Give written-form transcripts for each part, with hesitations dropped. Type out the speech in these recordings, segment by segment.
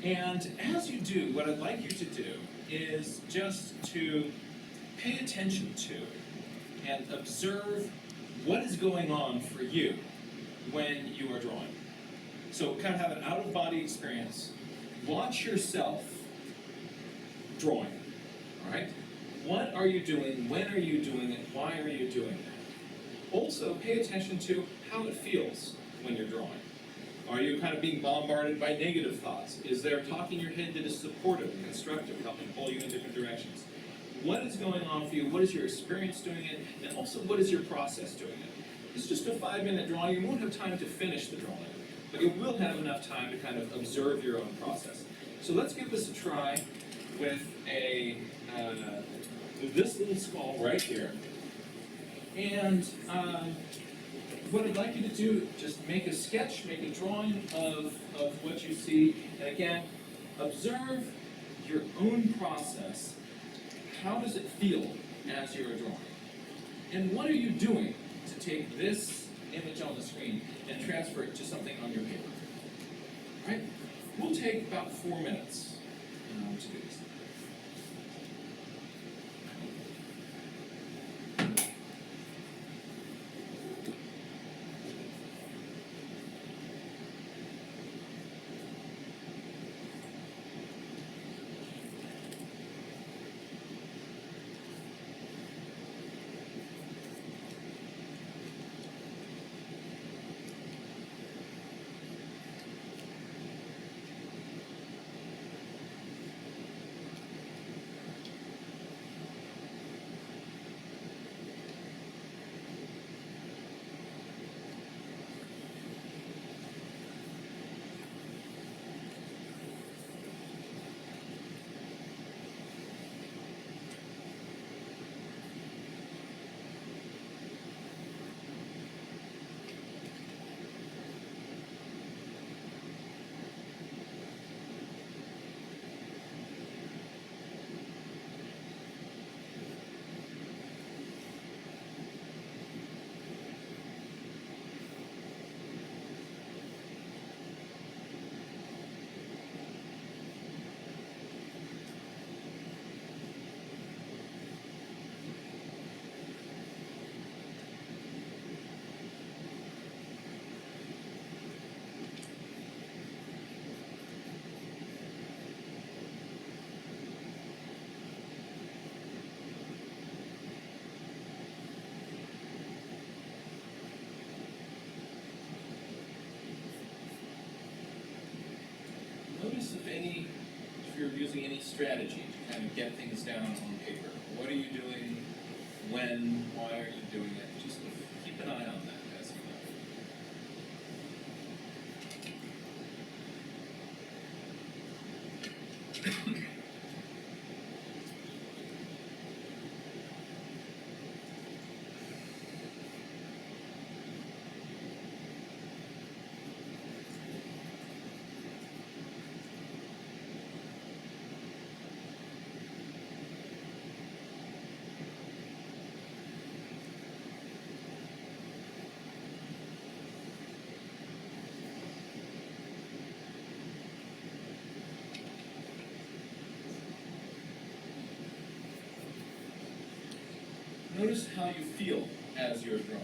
And as you do, what I'd like you to do is just to pay attention to and observe what is going on for you when you are drawing. So kind of have an out-of-body experience. Watch yourself drawing, all right? What are you doing? When are you doing it? Why are you doing it? Also, pay attention to how it feels when you're drawing. Are you kind of being bombarded by negative thoughts? Is there talk in your head that is supportive and constructive, helping pull you in different directions? What is going on for you? What is your experience doing it? And also, what is your process doing it? It's just a 5-minute drawing. You won't have time to finish the drawing, but you will have enough time to kind of observe your own process. So let's give this a try with this little skull right here. And what I'd like you to do, just make a sketch, make a drawing of what you see. And again, observe your own process. How does it feel as you're drawing? And what are you doing to take this image on the screen and transfer it to something on your paper? All right? We'll take about 4 minutes to do this. Notice if you're using any strategy to kind of get things down on paper. What are you doing? When? Why are you doing it? Just keep an eye on that as you go. Notice how you feel as you're drawing.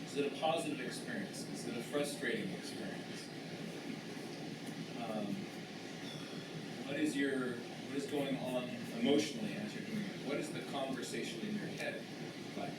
Is it a positive experience? Is it a frustrating experience? What is going on emotionally as you're doing it? What is the conversation in your head like?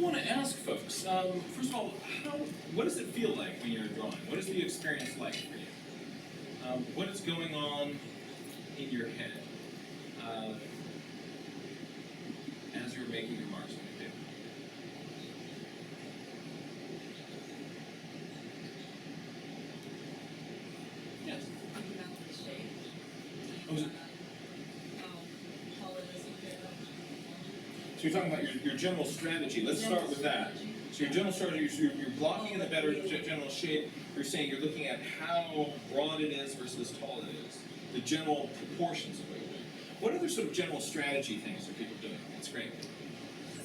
want to ask folks, first of all, what does it feel like when you're drawing? What is the experience like for you? What is going on in your head as you're making your marks on the paper? Yes? Thinking about the shape. Oh, is it- How it is in there. So you're talking about your general strategy. Let's start with that. So your general strategy, you're blocking in the better general shape. You're saying you're looking at how broad it is versus tall it is. The general proportions of what you're doing. What other sort of general strategy things are people doing? That's great.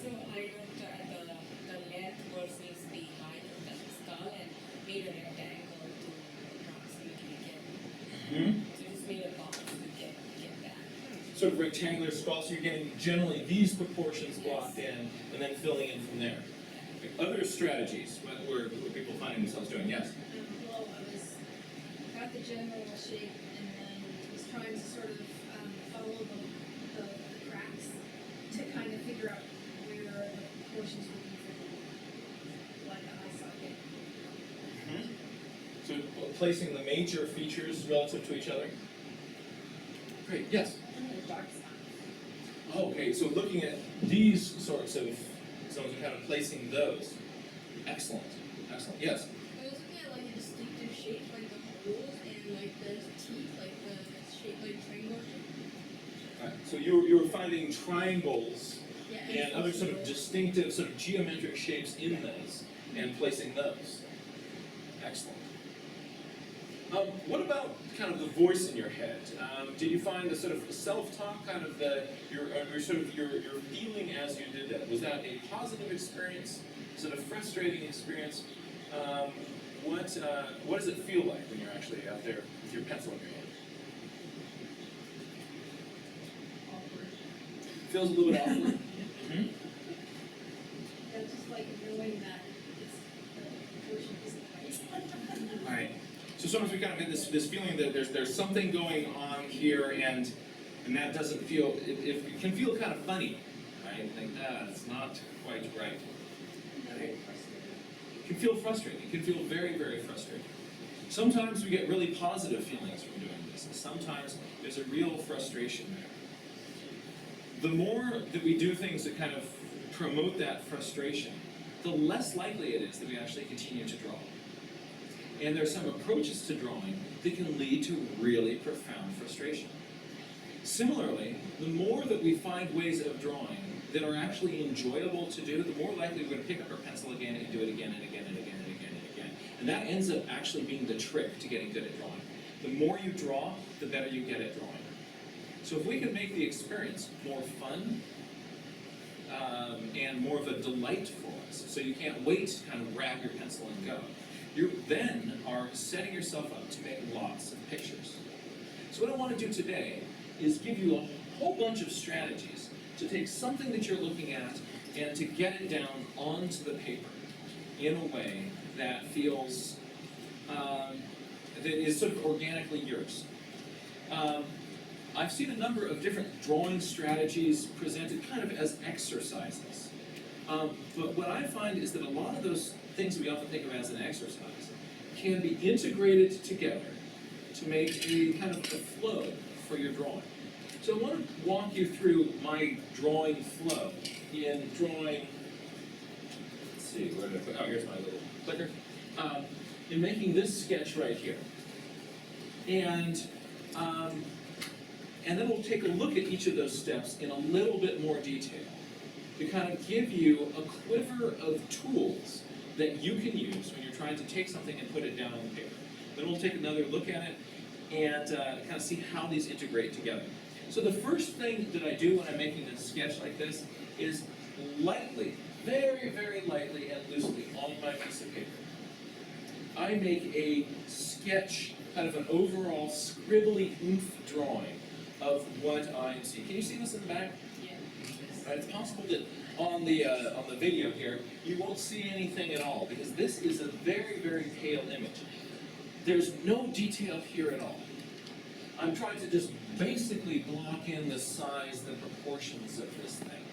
So I looked at the length versus the height of the skull and made a rectangle to approximately get. So just made a box to get that. Sort of rectangular skull, so you're getting generally these proportions blocked in and then filling in from there. Other strategies, what were people finding themselves doing? Yes? Well, got the general shape and then was trying to sort of follow the cracks to kind of figure out where the portions would be from, like the eye socket. So placing the major features relative to each other. Great, yes? And then the dark spot. Oh, okay, so looking at these sorts of zones and kind of placing those. Excellent, excellent, yes? I was looking at like a distinctive shape, like the holes and like the teeth, like the shape like triangle. Right. So you were finding triangles Yeah. and other sort of distinctive sort of geometric shapes in those and placing those. Excellent. What about kind of the voice in your head? Did you find the sort of self-talk, kind of your feeling as you did that? Was that a positive experience? Was it a frustrating experience? What does it feel like when you're actually out there with your pencil in your hand? Awkward. Feels a little bit awkward. Yeah, just like knowing that the portion isn't right. Right. So sometimes we kind of get this feeling that there's something going on here, and that doesn't feel it can feel kind of funny, right? Like it's not quite right. Right. It can feel frustrating. It can feel very, very frustrating. Sometimes we get really positive feelings from doing this, and sometimes there's a real frustration there. The more that we do things that kind of promote that frustration, the less likely it is that we actually continue to draw. And there are some approaches to drawing that can lead to really profound frustration. Similarly, the more that we find ways of drawing that are actually enjoyable to do, the more likely we're going to pick up our pencil again and do it again and again and again and again and again. And that ends up actually being the trick to getting good at drawing. The more you draw, the better you get at drawing. So if we can make the experience more fun and more of a delight for us, so you can't wait to kind of grab your pencil and go, you then are setting yourself up to make lots of pictures. So what I want to do today is give you a whole bunch of strategies to take something that you're looking at and to get it down onto the paper in a way that feels, that is sort of organically yours. I've seen a number of different drawing strategies presented kind of as exercises. But what I find is that a lot of those things we often think of as an exercise can be integrated together to make a kind of a flow for your drawing. So I want to walk you through my drawing flow in drawing, let's see, where did I put, oh, here's my little clicker, in making this sketch right here. And then we'll take a look at each of those steps in a little bit more detail to kind of give you a quiver of tools that you can use when you're trying to take something and put it down on the paper. Then we'll take another look at it and kind of see how these integrate together. So the first thing that I do when I'm making a sketch like this is lightly, very, very lightly and loosely on my piece of paper, I make a sketch, kind of an overall scribbly oomph drawing of what I see. Can you see this in the back? Yeah. Right, it's possible that on the video here, you won't see anything at all because this is a very, very pale image. There's no detail here at all. I'm trying to just basically block in the size, the proportions of this thing.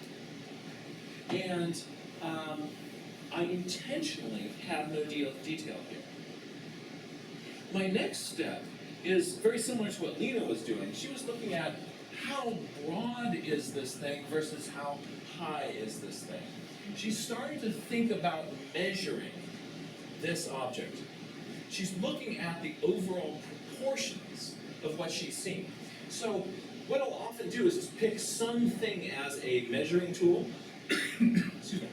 And I intentionally have no detail here. My next step is very similar to what Lena was doing. She was looking at how broad is this thing versus how high is this thing. She's starting to think about measuring this object. She's looking at the overall proportions of what she's seeing. So what I'll often do is just pick something as a measuring tool. Excuse me.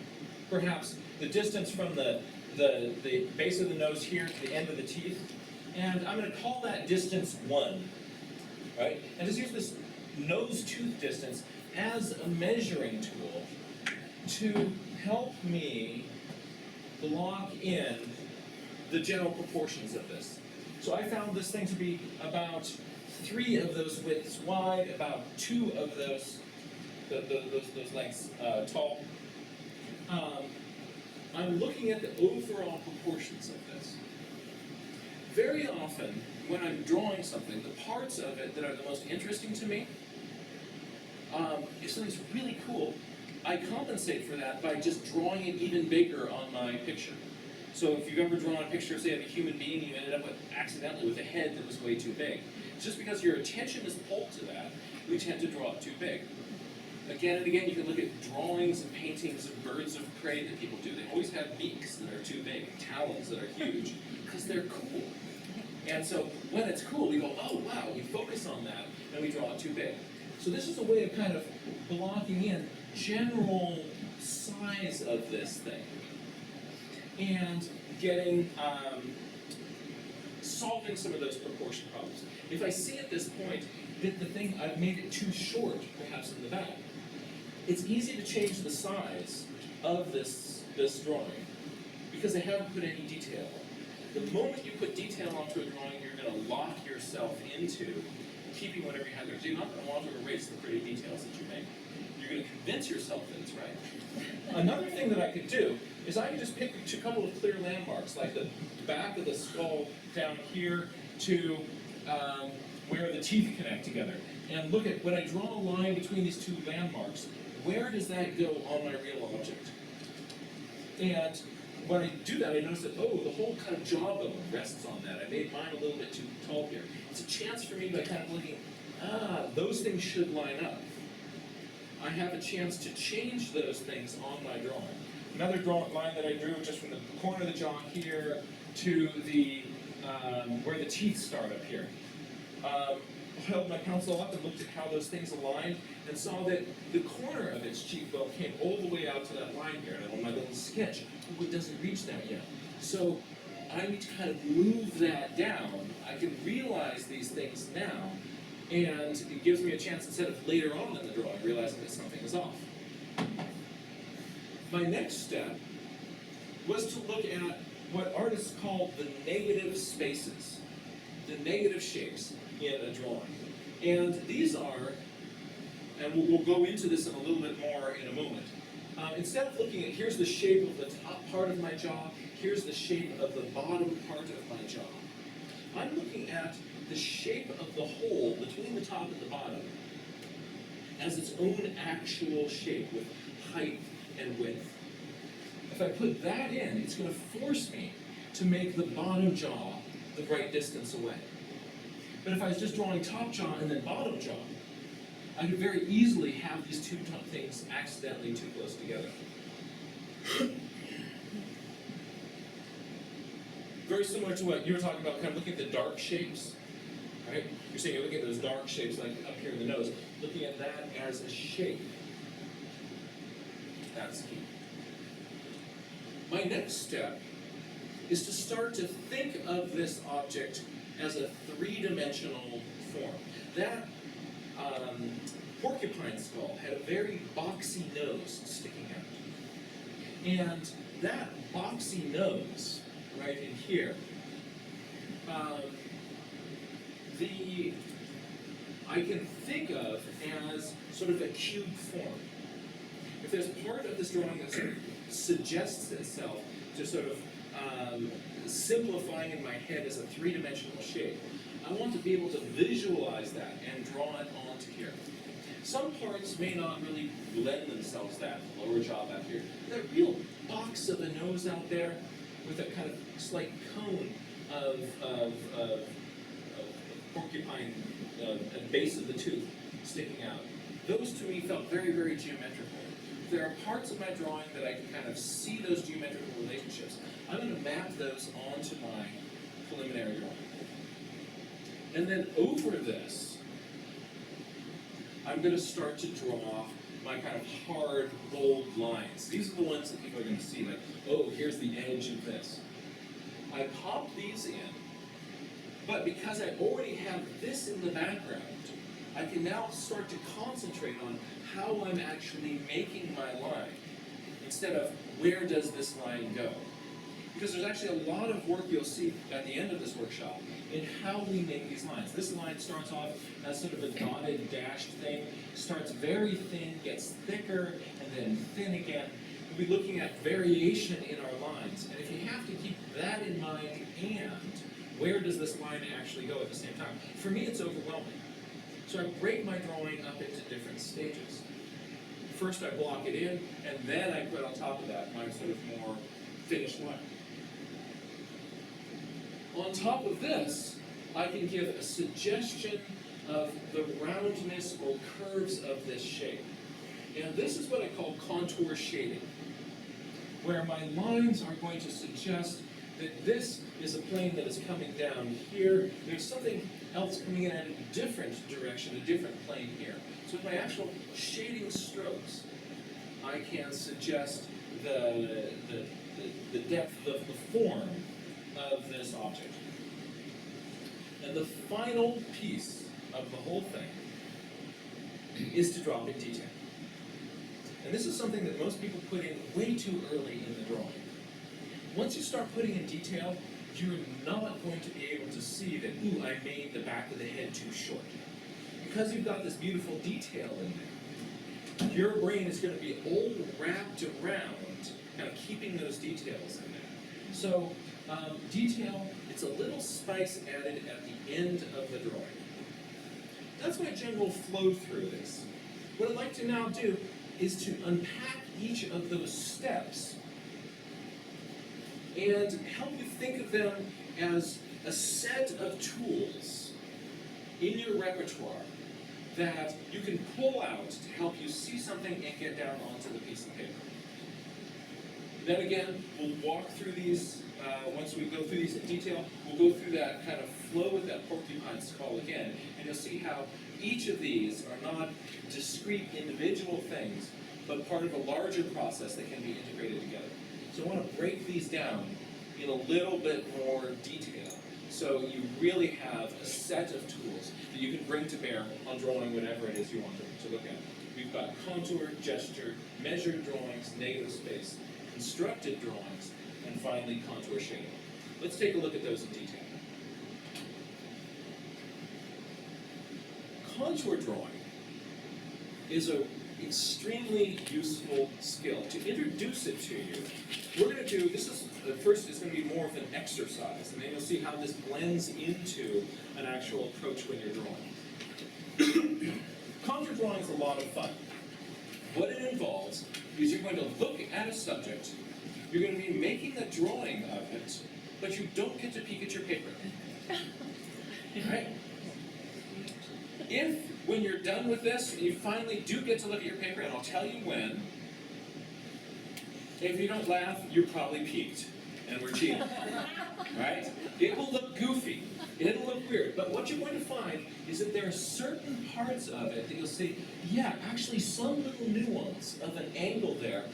Perhaps the distance from the base of the nose here to the end of the teeth. And I'm going to call that distance 1. Right? And just use this nose-tooth distance as a measuring tool to help me block in the general proportions of this. So I found this thing to be about 3 of those widths wide, about 2 of those lengths tall. I'm looking at the overall proportions of this. Very often, when I'm drawing something, the parts of it that are the most interesting to me, if something's really cool, I compensate for that by just drawing it even bigger on my picture. So if you've ever drawn a picture, say, of a human being, you ended up accidentally with a head that was way too big. It's just because your attention is pulled to that, we tend to draw it too big. Again and again, you can look at drawings and paintings of birds of prey that people do. They always have beaks that are too big, talons that are huge, because they're cool. And so when it's cool, we go, oh wow, we focus on that, and we draw it too big. So this is a way of kind of blocking in general size of this thing. And getting, solving some of those proportion problems. If I see at this point that the thing, I've made it too short, perhaps in the back, it's easy to change the size of this drawing because I haven't put any detail. The moment you put detail onto a drawing, you're going to lock yourself into keeping whatever you have there. You're not going to want to erase the pretty details that you make. You're going to convince yourself that it's right. Another thing that I could do is I can just pick a couple of clear landmarks, like the back of the skull down here to where the teeth connect together. And look at, when I draw a line between these 2 landmarks, where does that go on my real object? And when I do that, I notice that, oh, the whole kind of jawbone rests on that. I made mine a little bit too tall here. It's a chance for me by kind of looking, those things should line up. I have a chance to change those things on my drawing. Another line that I drew just from the corner of the jaw here to the where the teeth start up here. I held my pencil up and looked at how those things aligned and saw that the corner of its cheekbone came all the way out to that line here. And on my little sketch, it doesn't reach that yet. So I need to kind of move that down. I can realize these things now, and it gives me a chance, instead of later on in the drawing, realizing that something is off. My next step was to look at what artists call the negative spaces, the negative shapes in a drawing. And these are, and we'll go into this in a little bit more in a moment, instead of looking at here's the shape of the top part of my jaw, here's the shape of the bottom part of my jaw, I'm looking at the shape of the hole between the top and the bottom as its own actual shape with height and width. If I put that in, it's going to force me to make the bottom jaw the right distance away. But if I was just drawing top jaw and then bottom jaw, I could very easily have these 2 things accidentally too close together. Very similar to what you were talking about, kind of looking at the dark shapes, right? You're saying you're looking at those dark shapes like up here in the nose, looking at that as a shape. That's key. My next step is to start to think of this object as a 3-dimensional form. That porcupine skull had a very boxy nose sticking out. And that boxy nose, right in here, I can think of as sort of a cube form. If there's part of this drawing that sort of suggests itself to sort of simplifying in my head as a 3-dimensional shape, I want to be able to visualize that and draw it onto here. Some parts may not really lend themselves to that. The lower jaw back here. That real box of a nose out there with that kind of slight cone of porcupine at the base of the tooth sticking out. Those to me felt very, very geometrical. There are parts of my drawing that I can kind of see those geometrical relationships. I'm going to map those onto my preliminary drawing. And then over this, I'm going to start to draw my kind of hard, bold lines. These are the ones that people are going to see, like, oh, here's the edge of this. I pop these in, but because I already have this in the background, I can now start to concentrate on how I'm actually making my line, instead of where does this line go. Because there's actually a lot of work you'll see at the end of this workshop in how we make these lines. This line starts off as sort of a dotted, dashed thing, starts very thin, gets thicker, and then thin again. We'll be looking at variation in our lines, and if you have to keep that in mind, and where does this line actually go at the same time? For me, it's overwhelming. So I break my drawing up into different stages. First I block it in, and then I put on top of that my sort of more finished line. On top of this, I can give a suggestion of the roundness or curves of this shape. And this is what I call contour shading, where my lines are going to suggest that this is a plane that is coming down here. There's something else coming in at a different direction, a different plane here. So with my actual shading strokes, I can suggest the depth of the form of this object. And the final piece of the whole thing is to drop in detail. And this is something that most people put in way too early in the drawing. Once you start putting in detail, you're not going to be able to see that, ooh, I made the back of the head too short. Because you've got this beautiful detail in there, your brain is going to be all wrapped around kind of keeping those details in there. So, detail, it's a little spice added at the end of the drawing. That's my general flow through this. What I'd like to now do is to unpack each of those steps and help you think of them as a set of tools in your repertoire that you can pull out to help you see something and get down onto the piece of paper. Then again, we'll walk through these, once we go through these in detail, we'll go through that kind of flow with that porcupine skull again, and you'll see how each of these are not discrete individual things, but part of a larger process that can be integrated together. So I want to break these down in a little bit more detail, so you really have a set of tools that you can bring to bear on drawing whatever it is you want to look at. We've got contour, gesture, measured drawings, negative space, constructed drawings, and finally contour shading. Let's take a look at those in detail. Contour drawing is an extremely useful skill. To introduce it to you, we're going to do, this is, first it's going to be more of an exercise, and then you'll see how this blends into an actual approach when you're drawing. Contour drawing is a lot of fun. What it involves is you're going to look at a subject, you're going to be making a drawing of it, but you don't get to peek at your paper. Right? If, when you're done with this, you finally do get to look at your paper, and I'll tell you when, if you don't laugh, you're probably peaked, and we're cheating. Right? It will look goofy. It'll look weird. But what you're going to find is that there are certain parts of it that you'll see, yeah, actually some little nuance of an angle there,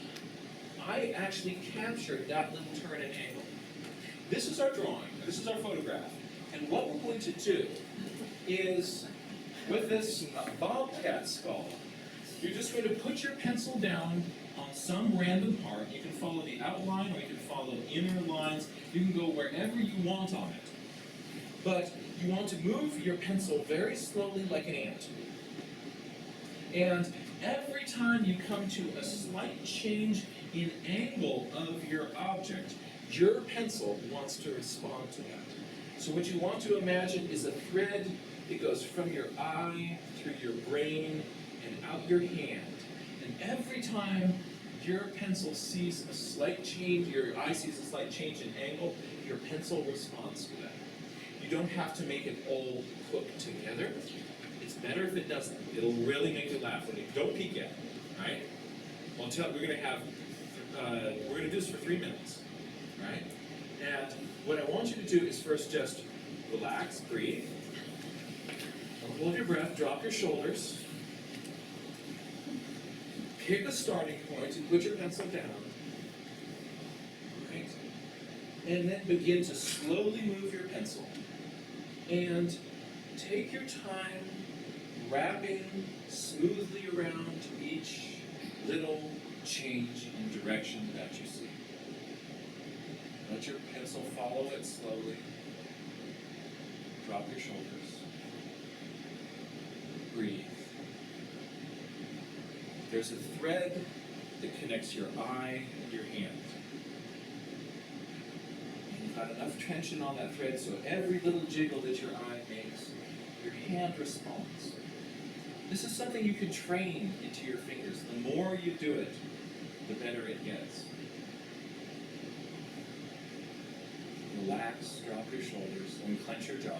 I actually captured that little turn and angle. This is our drawing. This is our photograph. And what we're going to do is, with this bobcat skull, you're just going to put your pencil down on some random part. You can follow the outline, or you can follow inner lines. You can go wherever you want on it. But you want to move your pencil very slowly like an ant. And every time you come to a slight change in angle of your object, your pencil wants to respond to that. So what you want to imagine is a thread that goes from your eye, through your brain, and out your hand. And every time your pencil sees a slight change, your eye sees a slight change in angle, your pencil responds to that. You don't have to make it all hook together. It's better if it doesn't. It'll really make you laugh. Don't peek yet, all right? Well, we're gonna do this for 3 minutes, all right? And what I want you to do is first just relax, breathe. Don't hold your breath, drop your shoulders. Pick a starting point and put your pencil down. Right? And then begin to slowly move your pencil. And take your time wrapping smoothly around each little change in direction that you see. Let your pencil follow it slowly. Drop your shoulders. Breathe. There's a thread that connects your eye and your hand. And you've got enough tension on that thread so every little jiggle that your eye makes, your hand responds. This is something you can train into your fingers. The more you do it, the better it gets. Relax, drop your shoulders, and clench your jaw.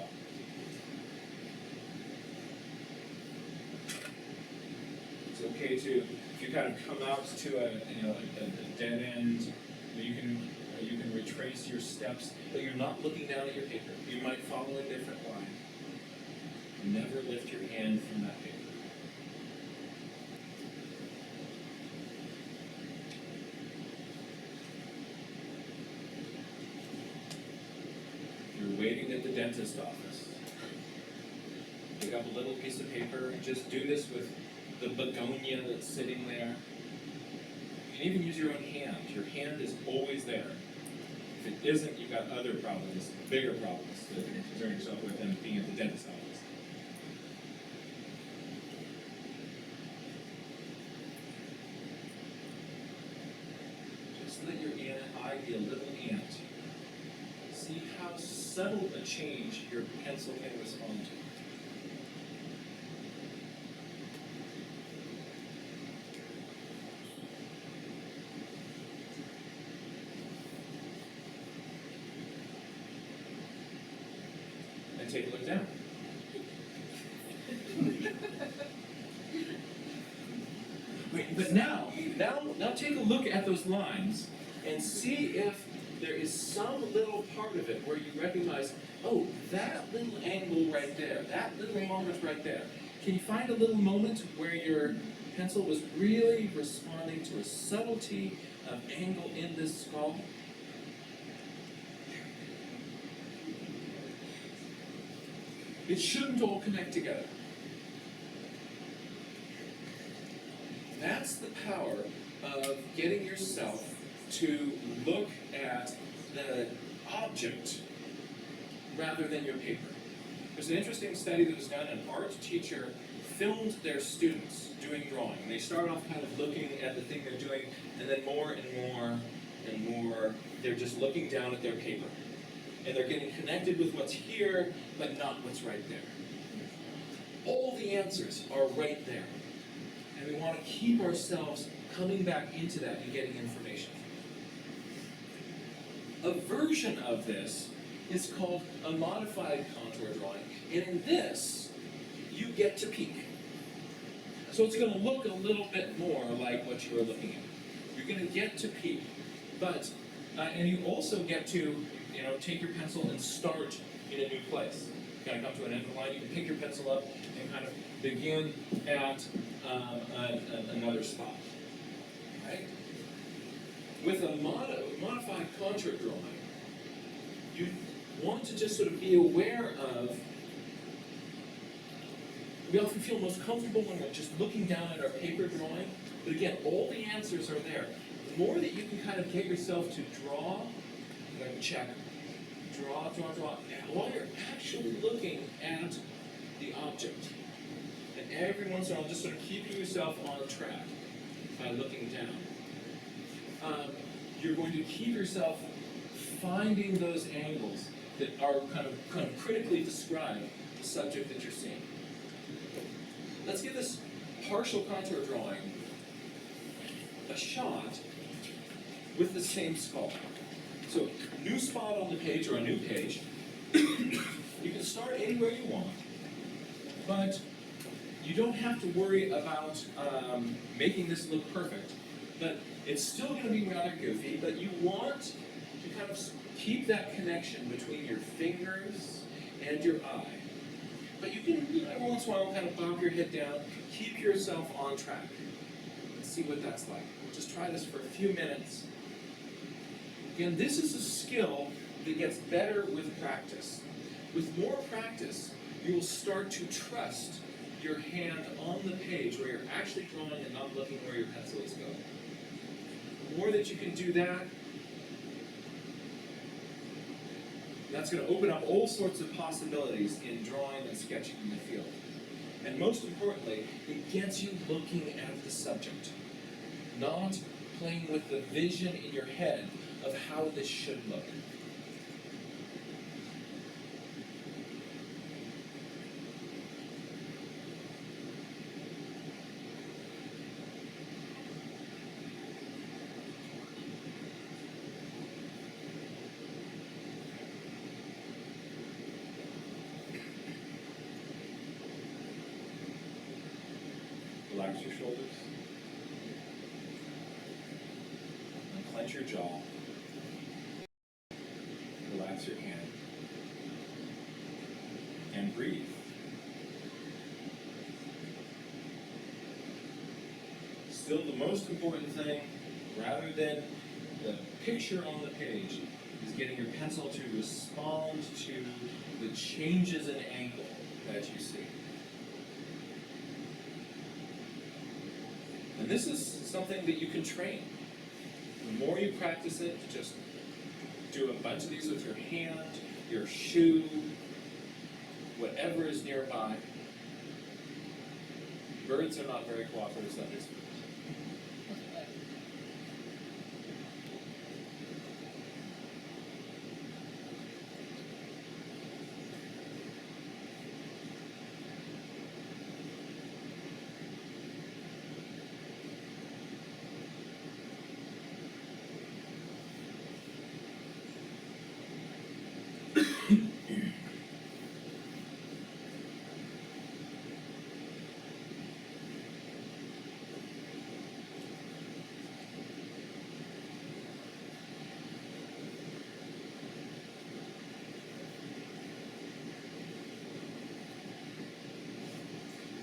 It's okay to, if you kind of come out to a dead end, you can retrace your steps, but you're not looking down at your paper. You might follow a different line. Never lift your hand from that paper. You're waiting at the dentist office. Pick up a little piece of paper and just do this with the begonia that's sitting there. You can even use your own hand. Your hand is always there. If it isn't, you've got other problems, bigger problems that you're concerning yourself with than being at the dentist office. Just let your eye be a little ant. See how subtle a change your pencil can respond to. And take a look down. Wait, but now take a look at those lines and see if there is some little part of it where you recognize, oh, that little angle right there, that little moment right there. Can you find a little moment where your pencil was really responding to a subtlety of angle in this skull? It shouldn't all connect together. That's the power of getting yourself to look at the object rather than your paper. There's an interesting study that was done. An art teacher filmed their students doing drawing. They start off kind of looking at the thing they're doing, and then more and more and more, they're just looking down at their paper. And they're getting connected with what's here, but not what's right there. All the answers are right there. And we want to keep ourselves coming back into that and getting information. A version of this is called a modified contour drawing. And in this, you get to peek. So it's going to look a little bit more like what you were looking at. You're going to get to peek. But, and you also get to, take your pencil and start in a new place. You kind of come to an end of the line, you can pick your pencil up and kind of begin at another spot. Right? With a modified contour drawing, you want to just sort of be aware of, we often feel most comfortable when we're just looking down at our paper drawing, but again, all the answers are there. The more that you can kind of get yourself to draw, check, draw, while you're actually looking at the object. And every once in a while, just sort of keeping yourself on track by looking down. You're going to keep yourself finding those angles that are kind of critically describe the subject that you're seeing. Let's give this partial contour drawing a shot with the same skull. So, new spot on the page or a new page, you can start anywhere you want, but you don't have to worry about making this look perfect. But it's still going to be rather goofy, but you want to kind of keep that connection between your fingers and your eye. But you can, every once in a while, kind of bob your head down, keep yourself on track. Let's see what that's like. We'll just try this for a few minutes. Again, this is a skill that gets better with practice. With more practice, you will start to trust your hand on the page where you're actually drawing and not looking where your pencil is going. The more that you can do that, that's going to open up all sorts of possibilities in drawing and sketching in the field. And most importantly, it gets you looking at the subject, not playing with the vision in your head of how this should look. Relax your shoulders. And clench your jaw. Relax your hand. And breathe. Still, the most important thing, rather than the picture on the page, is getting your pencil to respond to the changes in angle that you see. And this is something that you can train. The more you practice it, just do a bunch of these with your hand, your shoe, whatever is nearby. Birds are not very cooperative subjects.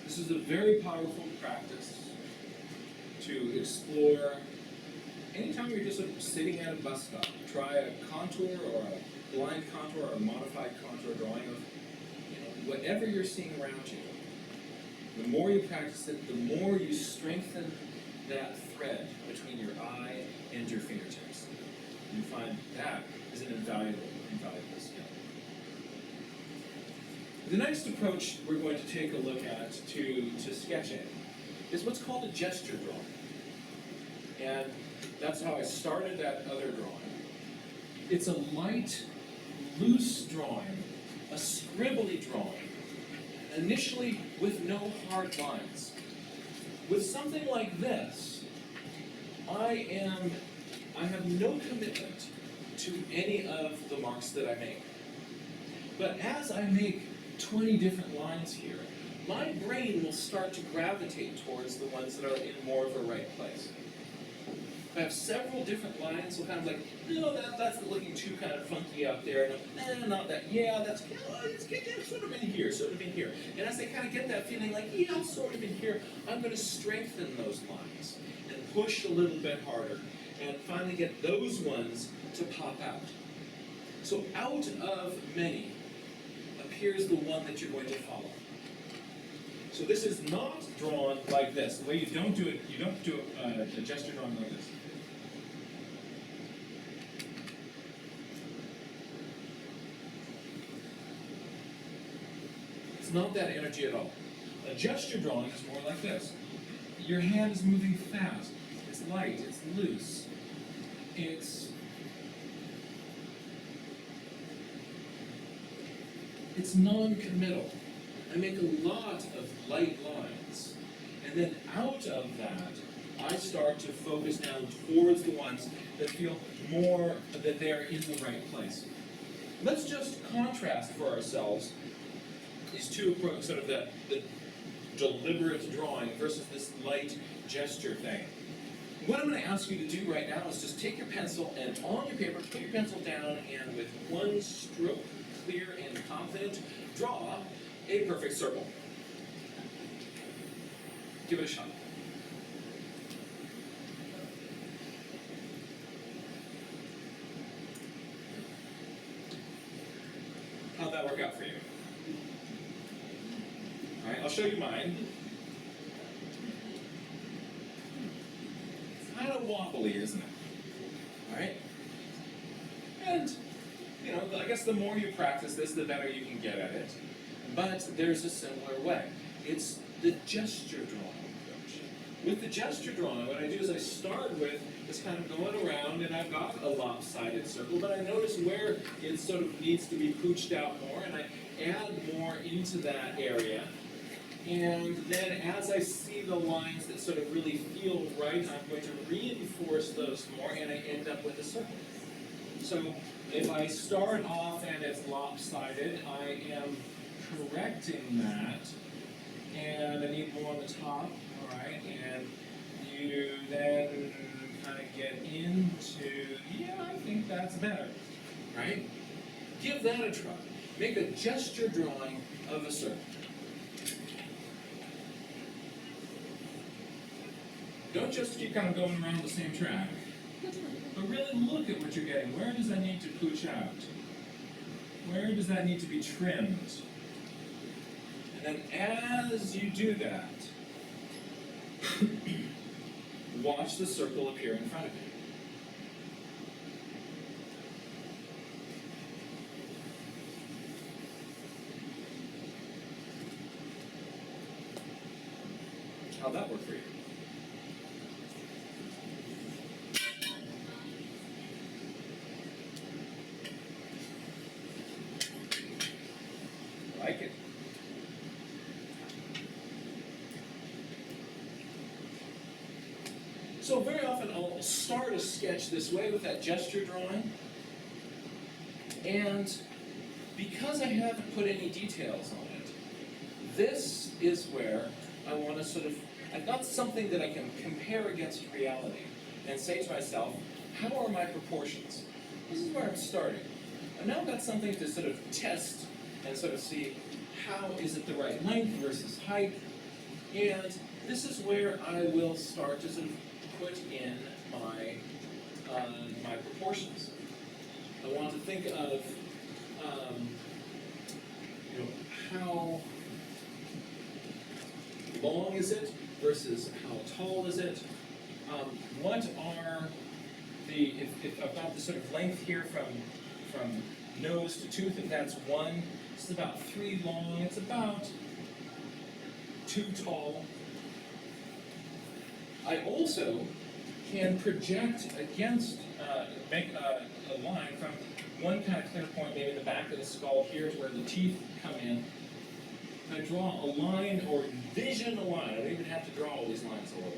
This is a very powerful practice to explore. Anytime you're just sitting at a bus stop, try a contour or a blind contour or a modified contour drawing of whatever you're seeing around you. The more you practice it, the more you strengthen that thread between your eye and your fingertips. You find that is an invaluable skill. The next approach we're going to take a look at to sketching is what's called a gesture drawing. And that's how I started that other drawing. It's a light, loose drawing, a scribbly drawing, initially with no hard lines. With something like this, I have no commitment to any of the marks that I make. But as I make 20 different lines here, my brain will start to gravitate towards the ones that are in more of a right place. If I have several different lines, so kind of like, no, that's looking too kind of funky out there, no, not that, yeah, that's sort of in here, sort of in here. And as I kind of get that feeling like, yeah, sort of in here, I'm going to strengthen those lines and push a little bit harder and finally get those ones to pop out. So out of many appears the one that you're going to follow. So this is not drawn like this. The way you don't do it, you don't do a gesture drawing like this. It's not that energy at all. A gesture drawing is more like this. Your hand is moving fast. It's light, it's loose. It's non-committal. I make a lot of light lines, And then out of that, I start to focus down towards the ones that feel more that they're in the right place. Let's just contrast for ourselves these two approaches, sort of the deliberate drawing versus this light gesture thing. What I'm going to ask you to do right now is just take your pencil and on your paper, put your pencil down and with one stroke, clear and confident, draw a perfect circle. Give it a shot. How'd that work out for you? All right, I'll show you mine. It's kind of wobbly, isn't it? All right? And, you know, I guess the more you practice this, the better you can get at it. But there's a similar way. It's the gesture drawing approach. With the gesture drawing, what I do is I start with this kind of going around, and I've got a lopsided circle, but I notice where it sort of needs to be pooched out more, and I add more into that area. And then as I see the lines that sort of really feel right, I'm going to reinforce those more, and I end up with a circle. So if I start off and it's lopsided, I am correcting that, and I need more on the top, all right, and you then kind of get into, yeah, I think that's better, right? Give that a try. Make a gesture drawing of a circle. Don't just keep kind of going around the same track, but really look at what you're getting. Where does that need to pooch out? Where does that need to be trimmed? And then as you do that, watch the circle appear in front of you. How'd that work for you? Like it? So very often I'll start a sketch this way with that gesture drawing, and because I haven't put any details on it, this is where I want to sort of, I've got something that I can compare against reality and say to myself, how are my proportions? This is where I'm starting. I've now got something to sort of test and sort of see how is it the right length versus height, and this is where I will start to sort of put in my my proportions. I want to think of you know, how long is it versus how tall is it? What are the, if I've got the sort of length here from nose to tooth, if that's 1, it's about 3 long, it's about 2 tall. I also can project against, make a line from one kind of clear point, maybe the back of the skull here to where the teeth come in. I draw a line or envision a line. I don't even have to draw all these lines all over.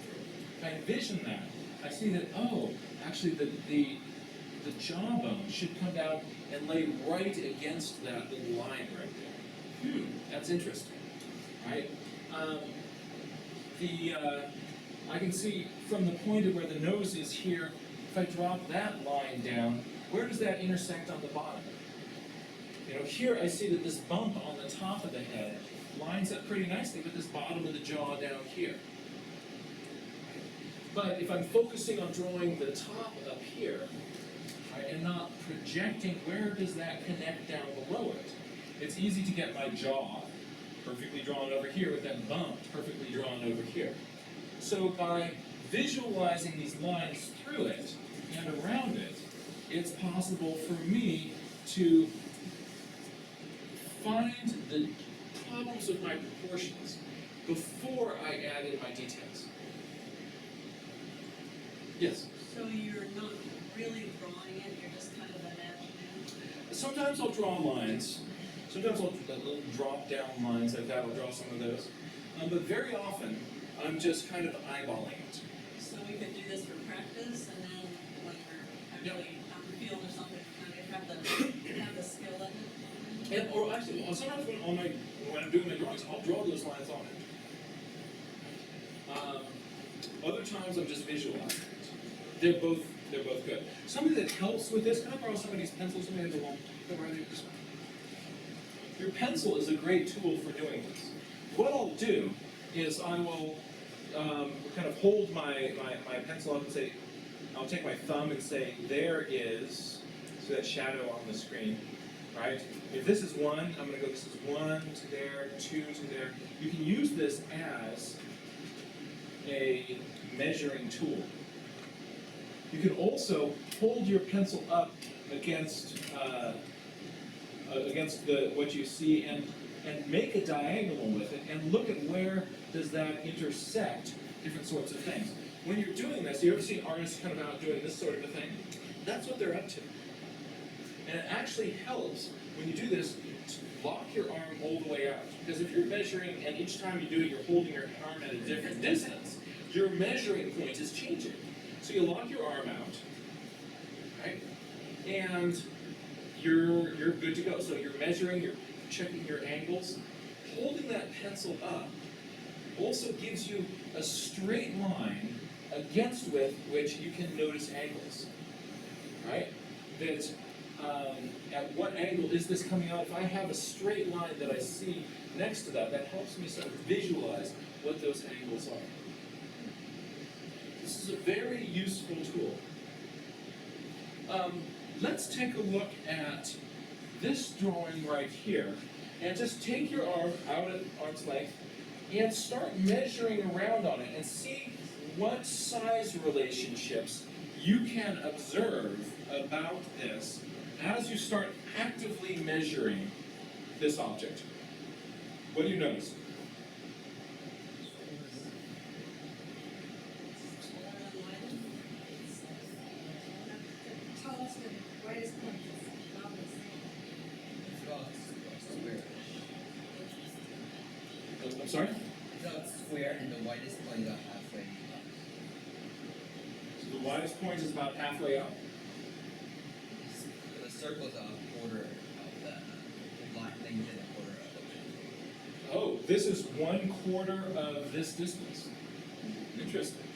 If I envision that, I see that, oh, actually the jawbone should come down and lay right against that little line right there. That's interesting, right? I can see from the point of where the nose is here, if I drop that line down, where does that intersect on the bottom? You know, here I see that this bump on the top of the head lines up pretty nicely with this bottom of the jaw down here. But if I'm focusing on drawing the top up here, right, and not projecting where does that connect down below it, it's easy to get my jaw perfectly drawn over here with that bump perfectly drawn over here. So by visualizing these lines through it and around it, it's possible for me to find the problems with my proportions before I add in my details. Yes? So you're not really drawing it, you're just kind of imagining it? Sometimes I'll draw lines. Sometimes I'll little drop down lines like that. I'll draw some of those. But very often I'm just kind of eyeballing it. So we could do this for practice and then when we're actually on the field or something, kind of have the skill in it. And, or actually, well, sometimes when I'm doing my drawings, I'll draw those lines on it. Other times I'm just visualizing it. They're both good. Something that helps with this, can I borrow somebody's pencil? Somebody has a long, your pencil is a great tool for doing this. What I'll do is I will kind of hold my pencil up and say, I'll take my thumb and say, there is, so that shadow on the screen, right? If this is 1, I'm going to go, this is 1 to there, 2 to there. You can use this as a measuring tool. You can also hold your pencil up against what you see and make a diagonal with it and look at where does that intersect different sorts of things. When you're doing this, you ever seen artists kind of out doing this sort of a thing? That's what they're up to. And it actually helps when you do this to lock your arm all the way out. Because if you're measuring and each time you do it, you're holding your arm at a different distance, your measuring point is changing. So you lock your arm out, right? And you're good to go. So you're measuring, you're checking your angles. Holding that pencil up also gives you a straight line against which you can notice angles, right? That at what angle is this coming out? If I have a straight line that I see next to that, that helps me sort of visualize what those angles are. This is a very useful tool. Let's take a look at this drawing right here, and just take your arm out at arm's length and start measuring around on it and see what size relationships you can observe about this as you start actively measuring this object. What do you notice? The tallest and widest point is about the same. I'm sorry? It's square and the widest point about halfway. So the widest point is about halfway up. The circle's a quarter of the line length and a quarter of the Oh, this is 1/4 of this distance. Interesting.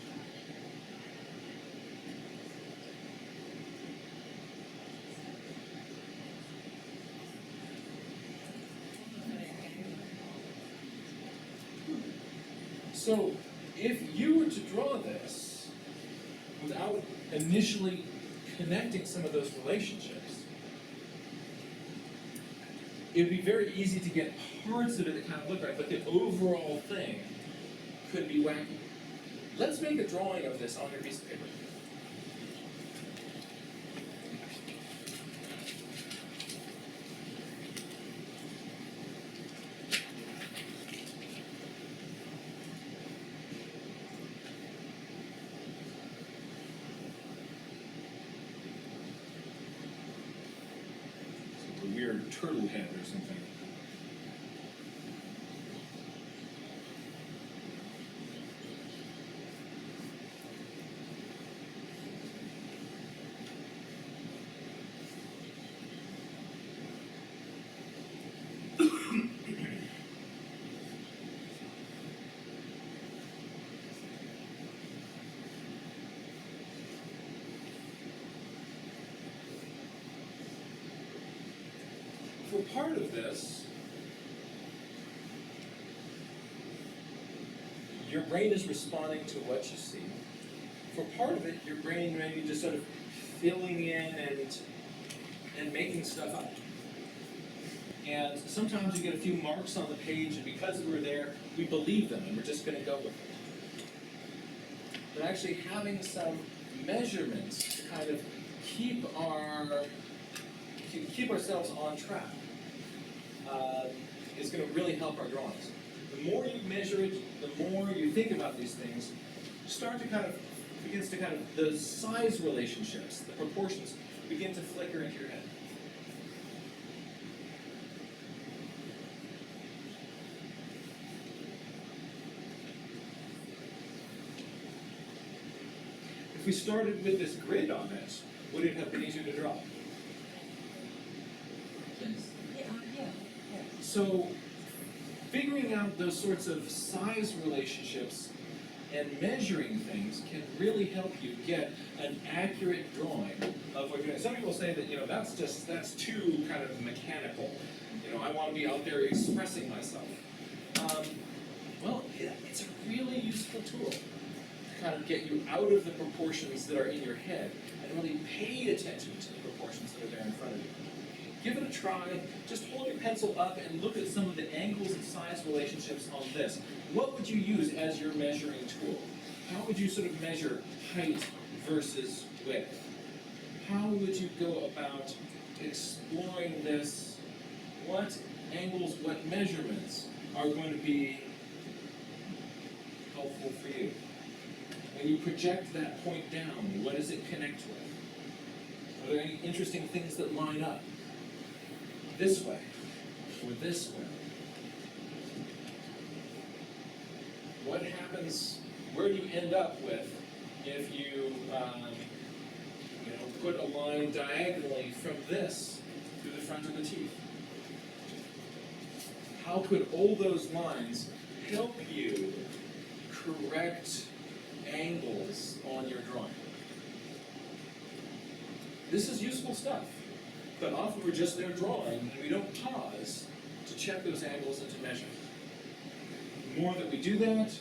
So, if you were to draw this without initially connecting some of those relationships, it would be very easy to get parts of it that kind of look right, but the overall thing could be wacky. Let's make a drawing of this on your piece of paper. A weird turtle head or something. For part of this, your brain is responding to what you see. For part of it, your brain may be just sort of filling in and making stuff up. And sometimes you get a few marks on the page, and because we're there, we believe them, and we're just going to go with it. But actually having some measurements to kind of keep ourselves on track is going to really help our drawings. The more you measure it, the more you think about these things, the size relationships, the proportions begin to flicker into your head. If we started with this grid on it, would it have been easier to draw? Yes. So, figuring out those sorts of size relationships and measuring things can really help you get an accurate drawing of what you're doing. Some people say that, that's too kind of mechanical. I want to be out there expressing myself. It's a really useful tool to kind of get you out of the proportions that are in your head and really pay attention to the proportions that are there in front of you. Give it a try. Just hold your pencil up and look at some of the angles and size relationships on this. What would you use as your measuring tool? How would you sort of measure height versus width? How would you go about exploring this? What angles, what measurements are going to be helpful for you? When you project that point down, what does it connect with? Are there any interesting things that line up? This way, or this way? What happens, where do you end up with if you, put a line diagonally from this through the front of the teeth? How could all those lines help you correct angles on your drawing? This is useful stuff. But often we're just there drawing, and we don't pause to check those angles and to measure. The more that we do that,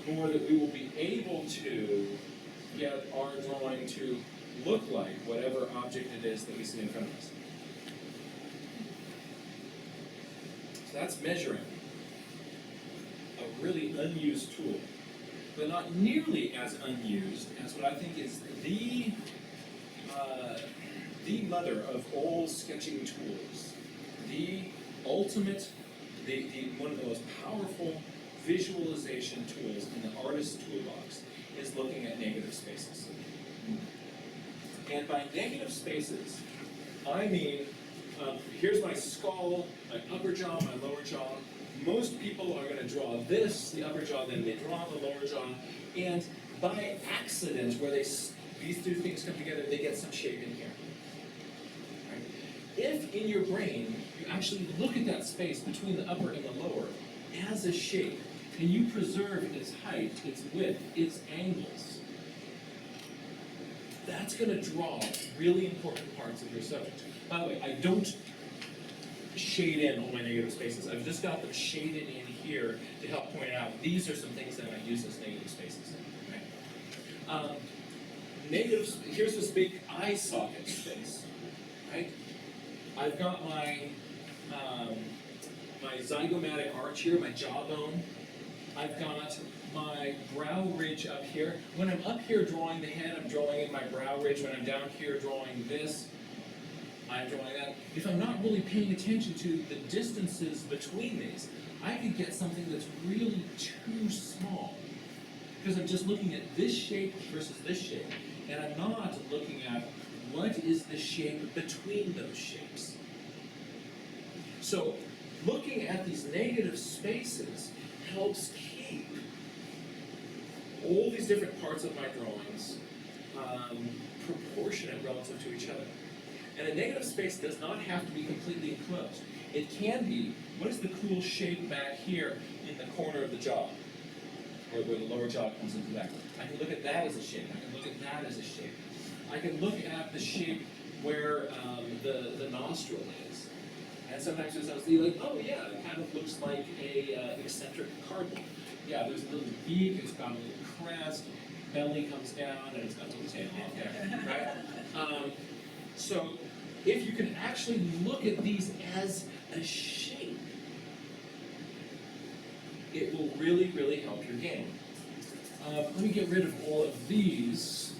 the more that we will be able to get our drawing to look like whatever object it is that we see in front of us. So that's measuring. A really unused tool, but not nearly as unused as what I think is the mother of all sketching tools, the ultimate, one of the most powerful visualization tools in the artist's toolbox is looking at negative spaces. And by negative spaces, I mean, here's my skull, my upper jaw, my lower jaw. Most people are going to draw this, the upper jaw, then they draw the lower jaw, and by accident, where these two things come together, they get some shape in here. If in your brain you actually look at that space between the upper and the lower as a shape, and you preserve its height, its width, its angles, that's going to draw really important parts of your subject. By the way, I don't shade in all my negative spaces. I've just got them shaded in here to help point out these are some things that I use as negative spaces. Okay? Here's this big eye socket space, right? I've got my zygomatic arch here, my jawbone. I've got my brow ridge up here. When I'm up here drawing the head, I'm drawing in my brow ridge. When I'm down here drawing this, I'm drawing that. If I'm not really paying attention to the distances between these, I could get something that's really too small. Because I'm just looking at this shape versus this shape. And I'm not looking at what is the shape between those shapes. So, looking at these negative spaces helps keep all these different parts of my drawings proportionate relative to each other. And a negative space does not have to be completely enclosed. It can be, what is the cool shape back here in the corner of the jaw? Or where the lower jaw comes into that. I can look at that as a shape. I can look at that as a shape. I can look at the shape where the nostril is. And sometimes you'll see like, oh yeah, it kind of looks like a eccentric cardinal. Yeah, there's a little beak, it's got a little crest, belly comes down, and it's got a little tail on there, right? So if you can actually look at these as a shape, it will really, really help your game. Let me get rid of all of these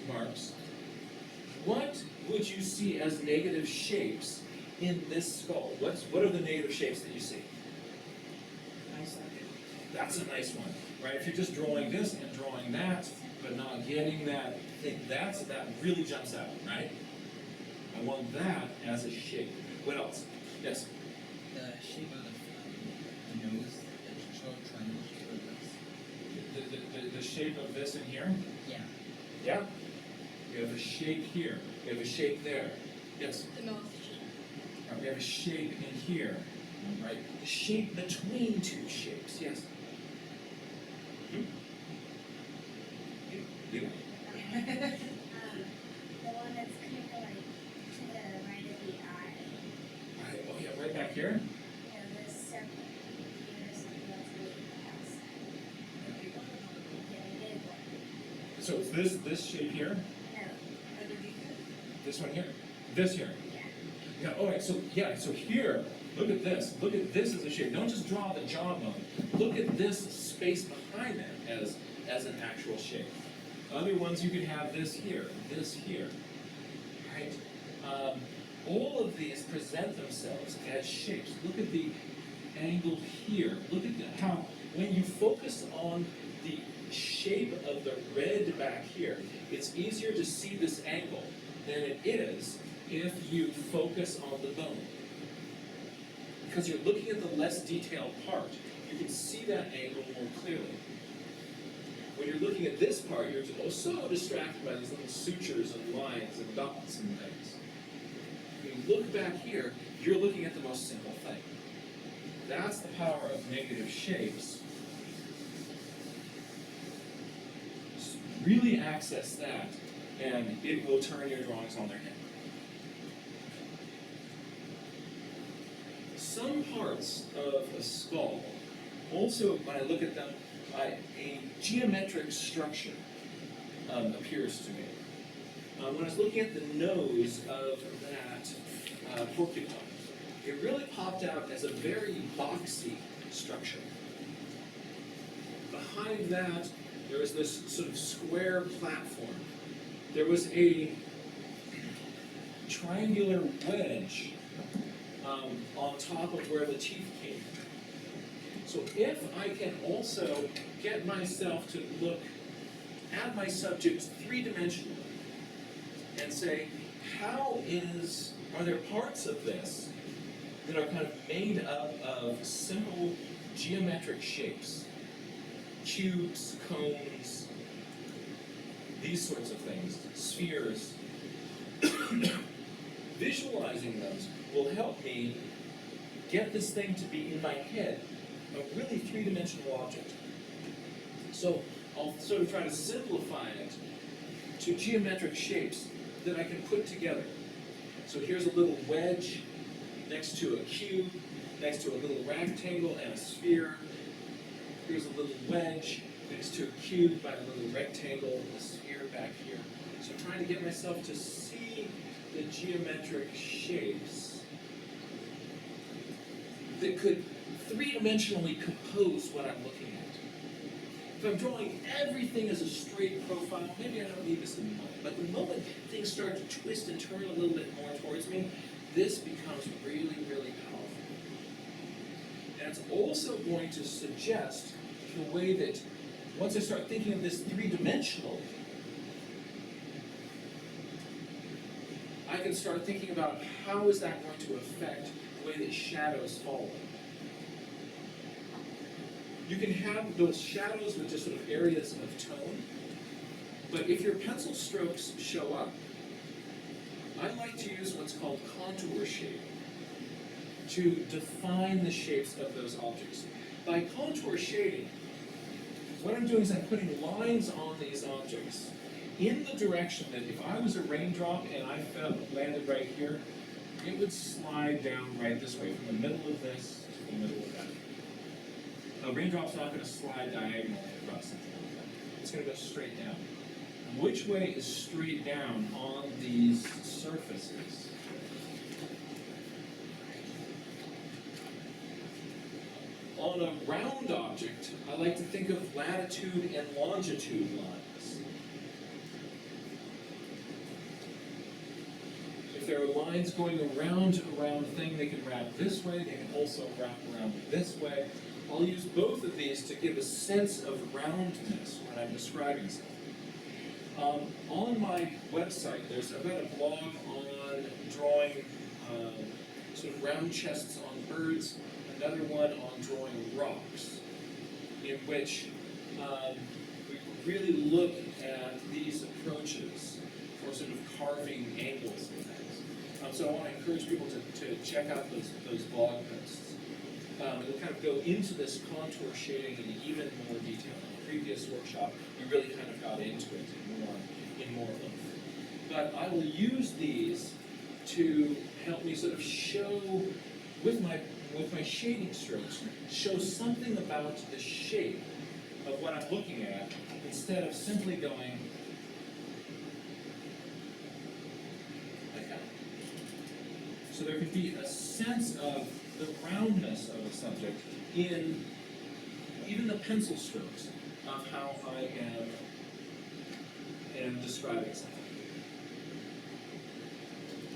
marks. What would you see as negative shapes in this skull? What are the negative shapes that you see? Eye socket. That's a nice one, right? If you're just drawing this and drawing that, but not getting that thing, that really jumps out, right? I want that as a shape. What else? Yes? The shape of the nose, the short triangle shape of the shape of this in here? Yeah. Yeah? We have a shape here. We have a shape there. Yes? The mouth shape. We have a shape in here, right? The shape between two shapes, yes? Hmm? You? The one that's kind of like to the right of the eye. Right, oh yeah, right back here? You know, this circle. Here's something that's really outside. Yeah, we did one. So it's this shape here, No, Underneath it. this one here, this here. yeah. Yeah, all right, so here, look at this. Look at this as a shape. Don't just draw the jawbone. Look at this space behind that as an actual shape. Other ones you could have this here, right? All of these present themselves as shapes. Look at the angle here. Look at how when you focus on the shape of the red back here, it's easier to see this angle than it is if you focus on the bone. Because you're looking at the less detailed part, you can see that angle more clearly. When you're looking at this part, you're so distracted by these little sutures and lines and dots and things. When you look back here, you're looking at the most simple thing. That's the power of negative shapes. Just really access that, and it will turn your drawings on their head. Some parts of a skull, also when I look at them, a geometric structure appears to me. When I was looking at the nose of that porcupine, it really popped out as a very boxy structure. Behind that, there was this sort of square platform. There was a triangular wedge on top of where the teeth came. So if I can also get myself to look at my subject three-dimensionally and say, are there parts of this that are kind of made up of simple geometric shapes, cubes, cones, these sorts of things, spheres. Visualizing those will help me get this thing to be in my head, a really three-dimensional object. So I'll sort of try to simplify it to geometric shapes that I can put together. So here's a little wedge next to a cube, next to a little rectangle and a sphere. Here's a little wedge next to a cube by a little rectangle and a sphere back here. So I'm trying to get myself to see the geometric shapes that could three-dimensionally compose what I'm looking at. If I'm drawing everything as a straight profile, maybe I don't need this in mind. But the moment things start to twist and turn a little bit more towards me, this becomes really, really powerful. And it's also going to suggest the way that once I start thinking of this three-dimensionally, I can start thinking about how is that going to affect the way that shadows fall. You can have those shadows with just sort of areas of tone, but if your pencil strokes show up, I like to use what's called contour shading to define the shapes of those objects. By contour shading, what I'm doing is I'm putting lines on these objects in the direction that if I was a raindrop and I landed right here, it would slide down right this way, from the middle of this to the middle of that. A raindrop's not going to slide diagonally across something like that. It's going to go straight down. Which way is straight down on these surfaces? On a round object, I like to think of latitude and longitude lines. If there are lines going around a round thing, they can wrap this way, they can also wrap around this way. I'll use both of these to give a sense of roundness when I'm describing something. On my website, I've got a blog on drawing sort of round chests on birds, another one on drawing rocks, in which we really look at these approaches for sort of carving angles and things. So I want to encourage people to check out those blog posts. We'll kind of go into this contour shading in even more detail. In the previous workshop, we really kind of got into it in more oomph. But I will use these to help me sort of show, with my shading strokes, show something about the shape of what I'm looking at, instead of simply going like that. So there could be a sense of the roundness of a subject in even the pencil strokes of how I am describing something.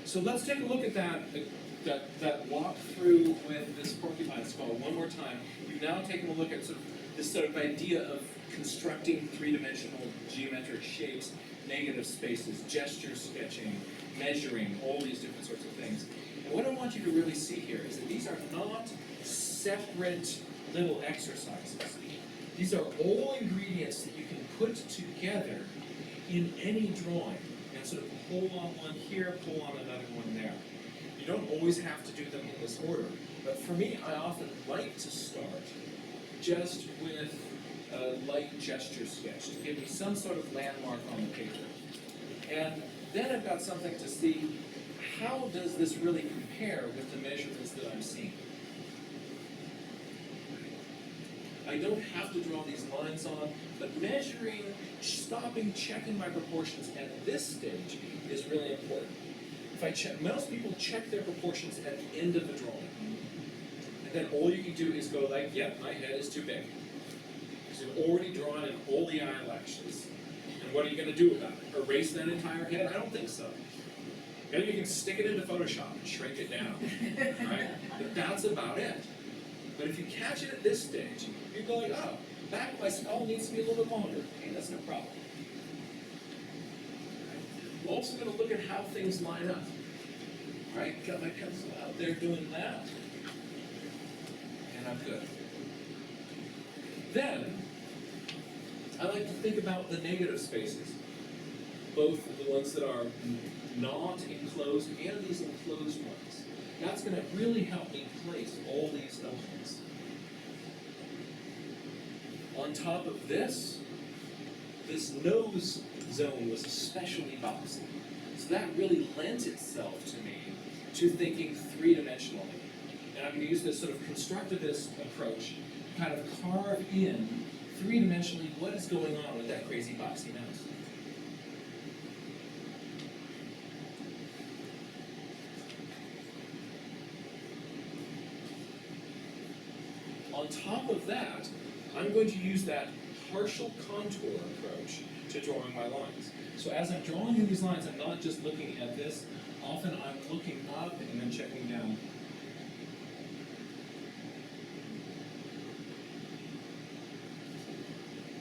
So let's take a look at that walk through with this porcupine skull one more time. We've now taken a look at this sort of idea of constructing three-dimensional geometric shapes, negative spaces, gesture sketching, measuring, all these different sorts of things. And what I want you to really see here is that these are not separate little exercises. These are all ingredients that you can put together in any drawing and sort of pull on one here, pull on another one there. You don't always have to do them in this order, but for me, I often like to start just with a light gesture sketch to give me some sort of landmark on the paper. And then I've got something to see, how does this really compare with the measurements that I'm seeing? I don't have to draw these lines on, but measuring, stopping, checking my proportions at this stage is really important. If I check, most people check their proportions at the end of the drawing. And then all you can do is go like, yep, my head is too big. Because you've already drawn in all the eyelashes. And what are you going to do about it? Erase that entire head? I don't think so. Maybe you can stick it into Photoshop and shrink it down. Right? But that's about it. But if you catch it at this stage, you're going, oh, back of my skull needs to be a little bit longer. Okay, that's no problem. I'm also going to look at how things line up. Right? Got my pencil out there doing that. And I'm good. Then, I like to think about the negative spaces. Both the ones that are not enclosed and these enclosed ones. That's going to really help me place all these elements. On top of this nose zone was especially boxy. So that really lent itself to me to thinking three-dimensionally. And I'm going to use this sort of constructivist approach to kind of carve in three-dimensionally what is going on with that crazy boxy nose. On top of that, I'm going to use that partial contour approach to drawing my lines. So as I'm drawing in these lines, I'm not just looking at this. Often I'm looking up and then checking down.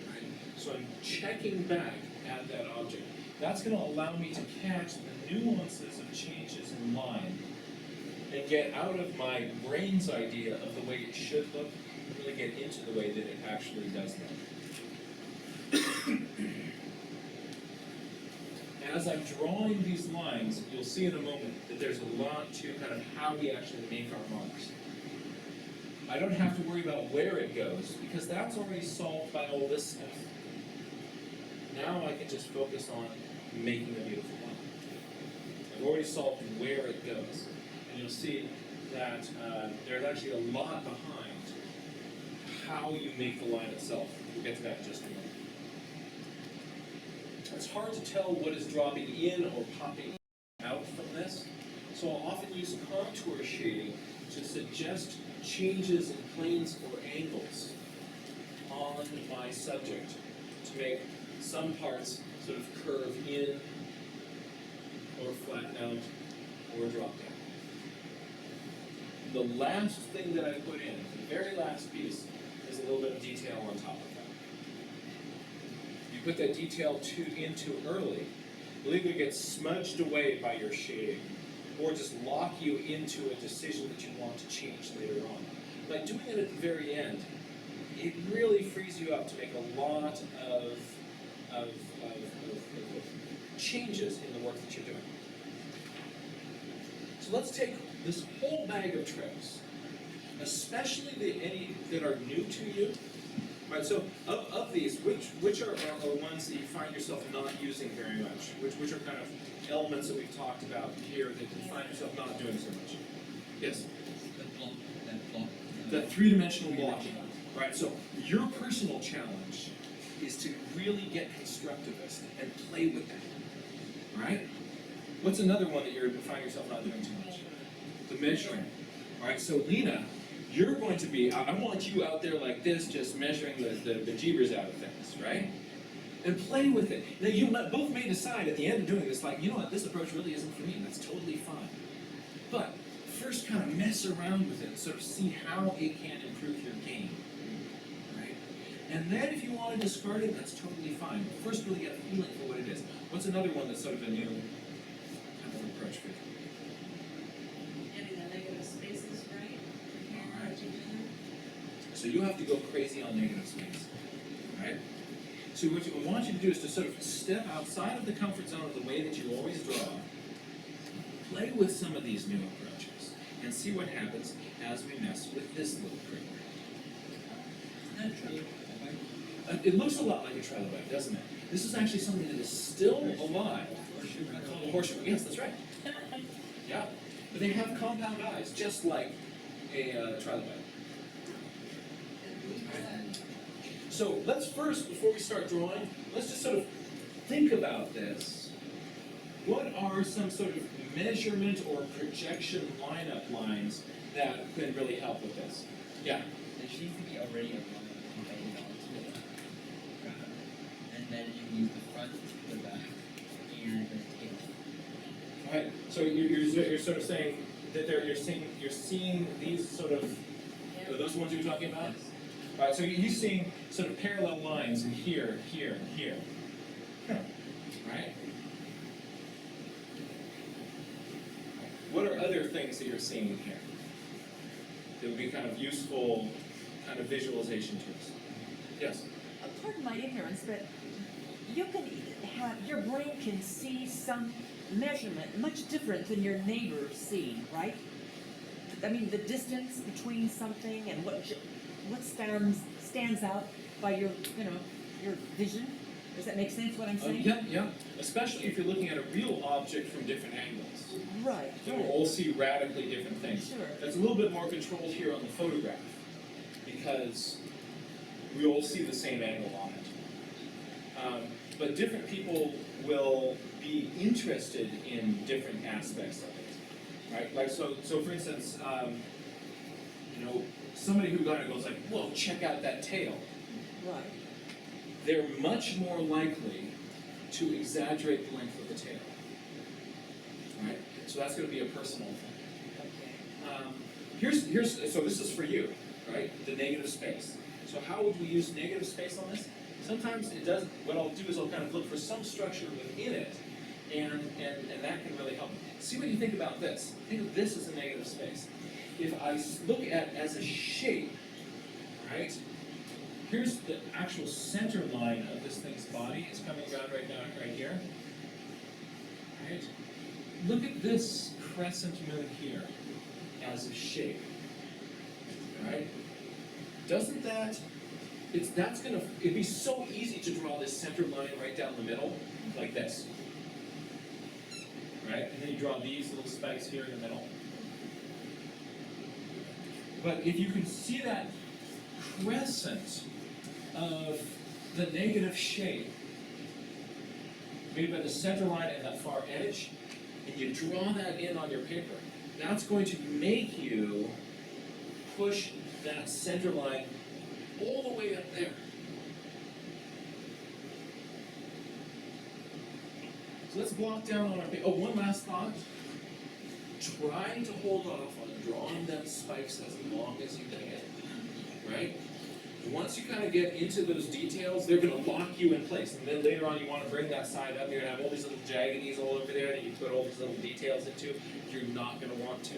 Right. So I'm checking back at that object. That's going to allow me to catch the nuances of changes in line and get out of my brain's idea of the way it should look and really get into the way that it actually does look. As I'm drawing these lines, you'll see in a moment that there's a lot to kind of how we actually make our marks. I don't have to worry about where it goes, because that's already solved by all this stuff. Now I can just focus on making a beautiful line. I've already solved where it goes. And you'll see that there's actually a lot behind how you make the line itself. We'll get to that in just a moment. It's hard to tell what is dropping in or popping out from this, so I'll often use contour shading to suggest changes in planes or angles on my subject to make some parts sort of curve in or flatten out or drop down. The last thing that I put in, the very last piece, is a little bit of detail on top of that. Put that detail in too early, it'll either get smudged away by your shading or just lock you into a decision that you want to change later on. By doing it at the very end, it really frees you up to make a lot of changes in the work that you're doing. So let's take this whole bag of tricks, especially any that are new to you. Right, so of these, which are ones that you find yourself not using very much? Which are kind of elements that we've talked about here that you find yourself not doing so much? Yes? That block. The three-dimensional blocking. Right, so your personal challenge is to really get constructivist and play with that. Right? What's another one that you find yourself not doing too much? The measuring. All right, so Lena, you're going to be, I want you out there like this, just measuring the bejeebers out of things, right? And play with it. Now, you both may decide at the end of doing this, like, you know what, this approach really isn't for me, and that's totally fine. But first kind of mess around with it and sort of see how it can improve your game, right? And then if you want to discard it, that's totally fine. But first really get a feeling for what it is. What's another one that's sort of a new kind of approach for you? Getting the negative spaces right. All right. What you do. So you have to go crazy on negative space, right? So what I want you to do is to sort of step outside of the comfort zone of the way that you always draw, play with some of these new approaches, and see what happens as we mess with this little trick. It looks a lot like a trilobite, doesn't it? This is actually something that is still alive. Called a horseshoe. Yes, that's right. Yeah, but they have compound eyes, just like a trilobite. So let's first, before we start drawing, let's just sort of think about this. What are some sort of measurement or projection lineup lines that can really help with this? Yeah. There seems to be already a line conveying onto it. And then you use the front, the back, and the tail. All right. So you're sort of saying that you're seeing these sort of, are those the ones you were talking about? All right, so you're seeing sort of parallel lines in here, here, and here. Right? What are other things that you're seeing in here that would be kind of useful kind of visualization tools? Yes? Pardon my ignorance, but you can your brain can see some measurement much different than your neighbors see, right? I mean, the distance between something and what stands out by your vision. Does that make sense what I'm saying? Yeah. Especially if you're looking at a real object from different angles. Right. So we'll all see radically different things. Sure. That's a little bit more controlled here on the photograph because we all see the same angle on it. But different people will be interested in different aspects of it, right? Like so for instance, somebody who kind of goes like, "Whoa, check out that tail." Right. They're much more likely to exaggerate the length of the tail, right? So that's going to be a personal thing. Okay. So this is for you, right? The negative space. So how would we use negative space on this? Sometimes it does. What I'll do is I'll kind of look for some structure within it, and that can really help. See what you think about this. Think of this as a negative space. If I look at it as a shape, right? Here's the actual center line of this thing's body. It's coming around right now, right here. Right? Look at this crescent moon here as a shape. Right? Doesn't it'd be so easy to draw this center line right down the middle, like this. Right? And then you draw these little spikes here in the middle. But if you can see that crescent of the negative shape made by the center line and that far edge, and you draw that in on your paper, that's going to make you push that center line all the way up there. So let's block down on our paper. Oh, one last thought. Try to hold off on drawing them spikes as long as you can, right? Once you kind of get into those details, they're going to lock you in place. And then later on, you want to bring that side up. You're going to have all these little jaggedies all over there that you put all these little details into. You're not going to want to,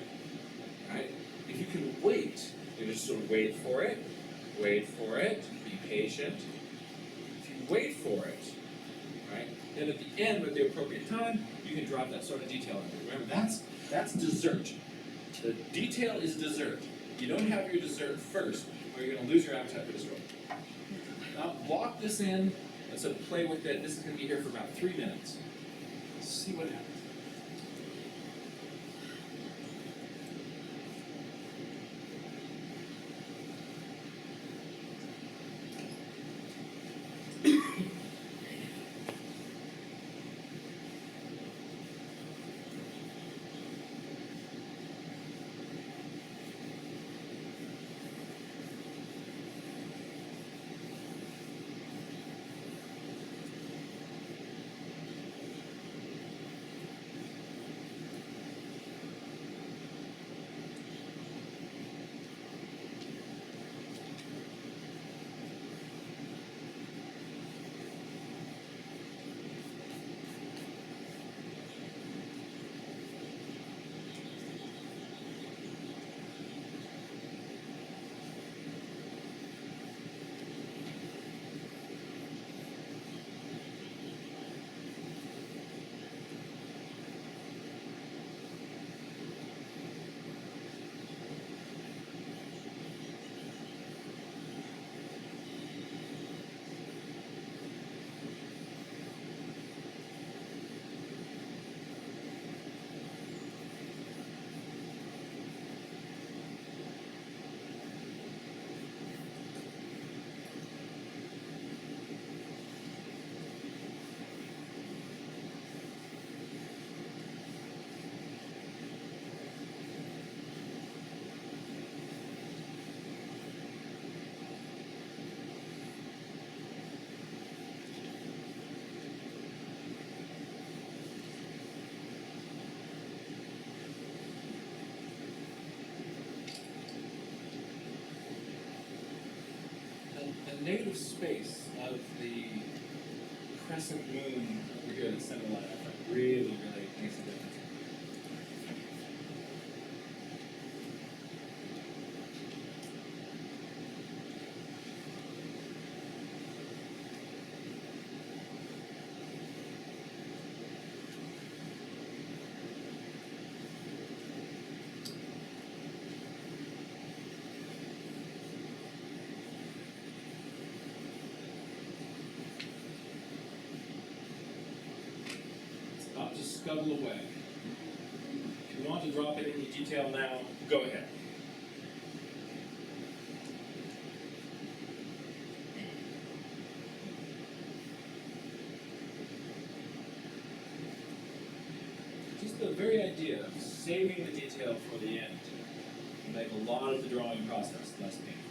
right? If you can wait, you just sort of wait for it, Wait for it, be patient. If you wait for it, right, then at the end, at the appropriate time, you can drop that sort of detail in. Remember, that's dessert. The detail is dessert. You don't have your dessert first, or you're going to lose your appetite for the story. Now, lock this in, and so play with it. This is going to be here for about 3 minutes. See what happens. A native space of the crescent moon over here, the center line, I think really makes a difference. About to scuttle away. If you want to drop in any detail now, go ahead. Just the very idea of saving the detail for the end can make a lot of the drawing process less painful.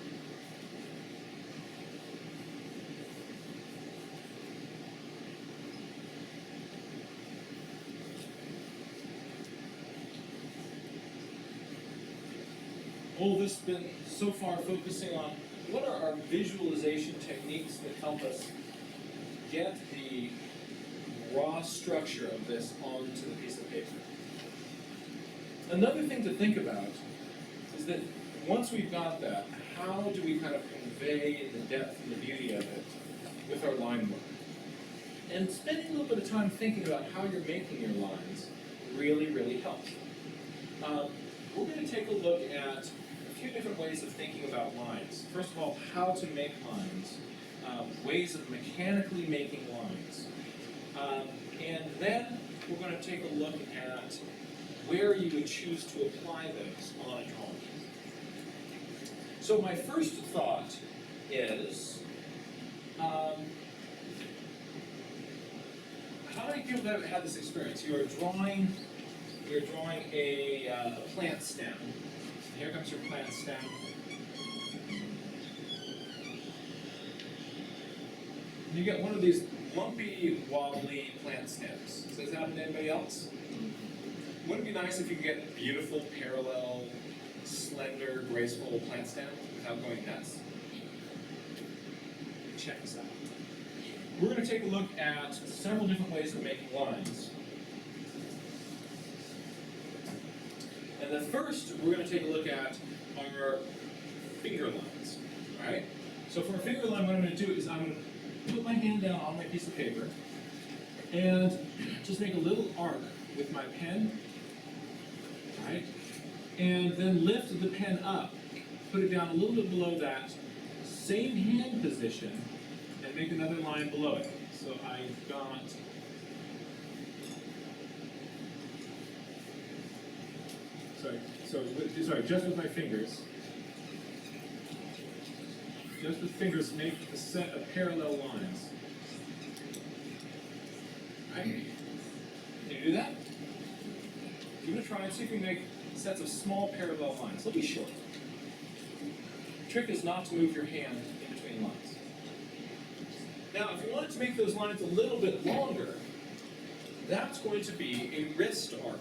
All this has been so far focusing on what are our visualization techniques that help us get the raw structure of this onto the piece of paper. Another thing to think about is that once we've got that, how do we kind of convey the depth and the beauty of it with our line work? And spending a little bit of time thinking about how you're making your lines really helps. We're going to take a look at a few different ways of thinking about lines. First of all, how to make lines, ways of mechanically making lines. And then we're going to take a look at where you would choose to apply those on a drawing. So my first thought is, how many people have had this experience? You're drawing a plant stem. Here comes your plant stem. And you get one of these lumpy, wobbly plant stems. Does that happen to anybody else? Wouldn't it be nice if you could get a beautiful, parallel, slender, graceful plant stem without going nuts? Check this out. We're going to take a look at several different ways of making lines. And the first we're going to take a look at are finger lines. Alright? So for a finger line, what I'm gonna do is I'm gonna put my hand down on my piece of paper and just make a little arc with my pen, right? And then lift the pen up, put it down a little bit below that same hand position, and make another line below it. So I've got, sorry, just with my fingers. Just with fingers, make a set of parallel lines. Right? Can you do that? Give it a try and see if you can make sets of small parallel lines. They'll be short. The trick is not to move your hand in between lines. Now, if you wanted to make those lines a little bit longer, that's going to be a wrist arc.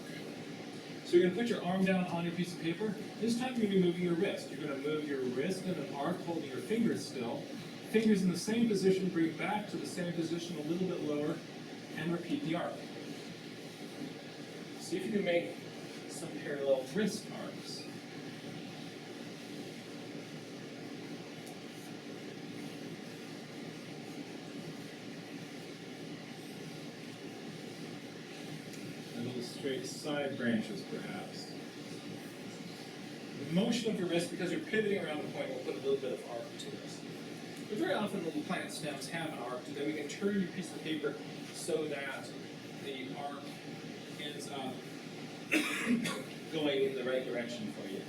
So you're going to put your arm down on your piece of paper. This time you're going to be moving your wrist. You're going to move your wrist in an arc, holding your fingers still. Fingers in the same position, bring back to the same position a little bit lower, and repeat the arc. See if you can make some parallel wrist arcs. And little straight side branches, perhaps. The motion of your wrist, because you're pivoting around the point, will put a little bit of arc to this. But very often little plant stems have an arc, so then we can turn your piece of paper so that the arc ends up going in the right direction for you.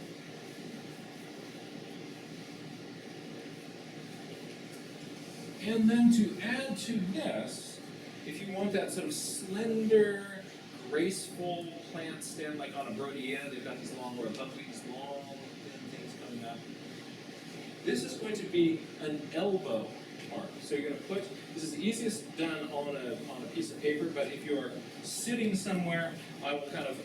And then to add to this, if you want that sort of slender, graceful plant stem, like on a Brodia, they've got these long, or a buckwheat, these long, thin things coming up. This is going to be an elbow arc. So you're going to put, this is easiest done on a piece of paper, but if you're sitting somewhere, I will kind of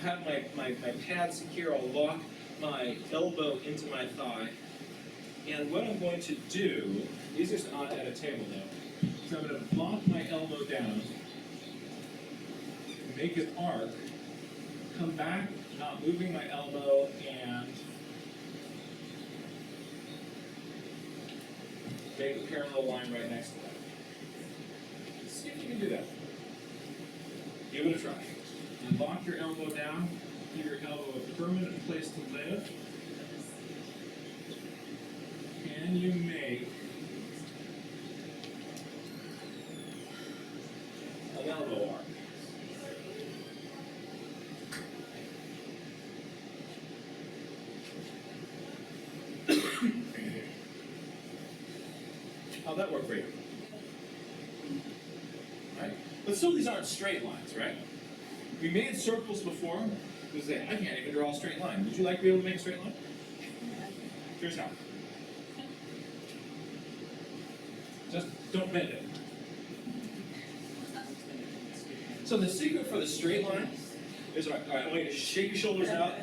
have my pad secure, I'll lock my elbow into my thigh. And what I'm going to do, easiest at a table though, so I'm going to lock my elbow down, make an arc, come back, not moving my elbow, and make a parallel line right next to that. See if you can do that. Give it a try. You lock your elbow down, give your elbow a permanent place to live. Can you make an elbow arc? How'd that work for you? Right? But still, these aren't straight lines, right? We made circles before. We say, I can't even draw a straight line. Would you like to be able to make a straight line? Here's how. Just don't bend it. So the secret for the straight line is, all right, I want you to shake your shoulders out.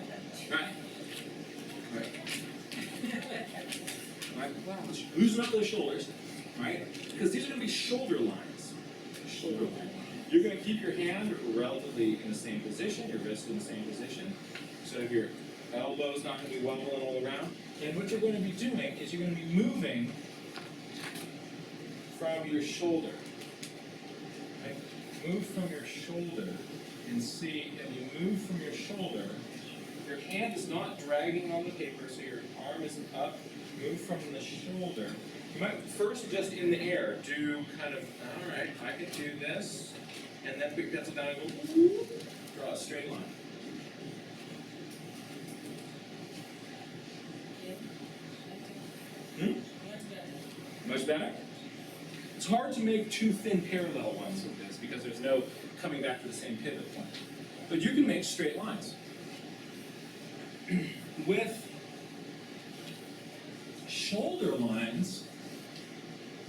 Right? Right. Right. Loosen up those shoulders. Right? Because these are going to be shoulder lines. Shoulder line. You're going to keep your hand relatively in the same position, your wrist in the same position. So your elbow's not going to be wobbling all around. And what you're going to be doing is you're going to be moving from your shoulder. Right? Move from your shoulder and see, and you move from your shoulder. Your hand is not dragging on the paper, so your arm isn't up. Move from the shoulder. You might first, just in the air, do kind of, all right, I can do this, and then pick pencil down and go, draw a straight line. Much better? It's hard to make two thin parallel ones with this because there's no coming back to the same pivot point. But you can make straight lines. With shoulder lines,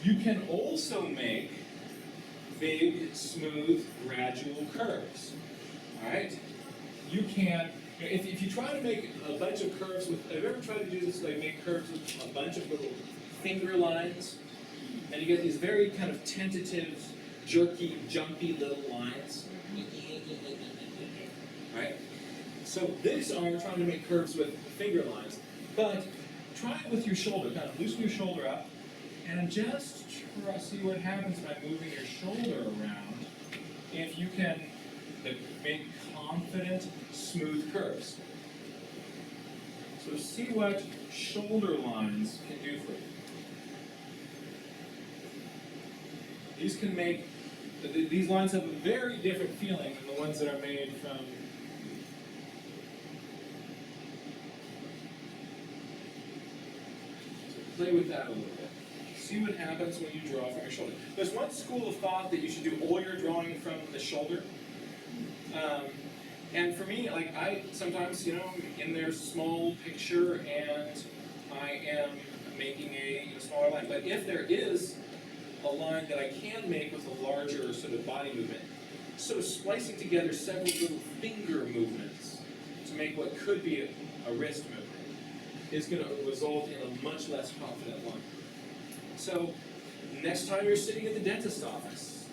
you can also make big, smooth, gradual curves. All right? You can, if you try to make a bunch of curves with, have you ever tried to do this, like make curves with a bunch of little finger lines? And you get these very kind of tentative, jerky, jumpy little lines. Right? So these are trying to make curves with finger lines. But try it with your shoulder, kind of loosen your shoulder up, and just try, see what happens by moving your shoulder around. If you can make confident, smooth curves. So see what shoulder lines can do for you. These can make, these lines have a very different feeling than the ones that are made from. So play with that a little bit. See what happens when you draw from your shoulder. There's one school of thought that you should do all your drawing from the shoulder. And for me, like I sometimes, in their small picture and I am making a smaller line. But if there is a line that I can make with a larger sort of body movement, sort of splicing together several little finger movements to make what could be a wrist movement is going to result in a much less confident line. So next time you're sitting at the dentist office,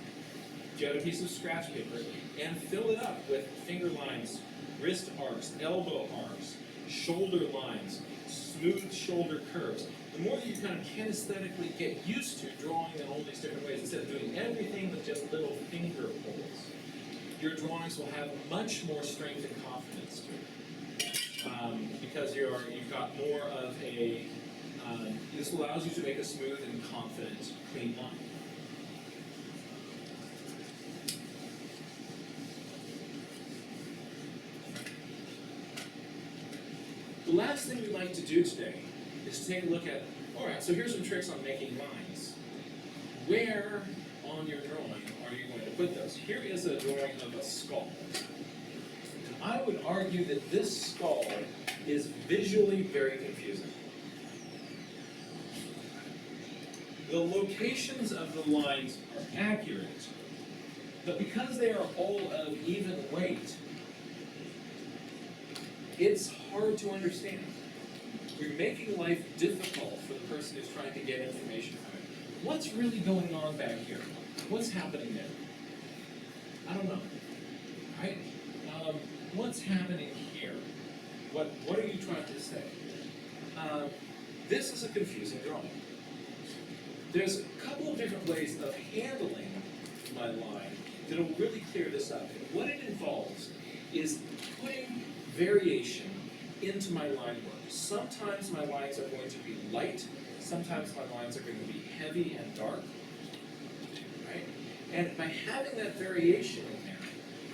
get a piece of scratch paper and fill it up with finger lines, wrist arcs, elbow arcs, shoulder lines, smooth shoulder curves. The more that you kind of kinesthetically get used to drawing in all these different ways, instead of doing everything with just little finger pulls, your drawings will have much more strength and confidence to it. Because you've got more of a, this allows you to make a smooth and confident, clean line. The last thing we'd like to do today is to take a look at, all right, so here's some tricks on making lines. Where on your drawing are you going to put those? Here is a drawing of a skull. And I would argue that this skull is visually very confusing. The locations of the lines are accurate, but because they are all of even weight, it's hard to understand. You're making life difficult for the person who's trying to get information from it. What's really going on back here? What's happening there? I don't know. Right? What's happening here? What are you trying to say? This is a confusing drawing. There's a couple of different ways of handling my line that will really clear this up. And what it involves is putting variation into my line work. Sometimes my lines are going to be light, sometimes my lines are going to be heavy and dark, right? And by having that variation in there,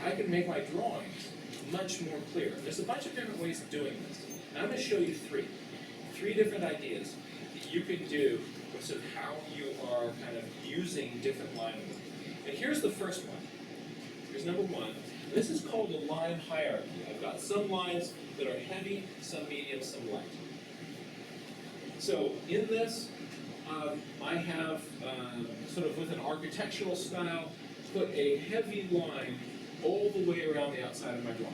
I can make my drawings much more clear. There's a bunch of different ways of doing this, and I'm going to show you three different ideas that you can do with sort of how you are kind of using different line work. And here's the first one. Here's number one. This is called a line hierarchy. I've got some lines that are heavy, some medium, some light. So in this, I have, sort of with an architectural style, put a heavy line all the way around the outside of my drawing.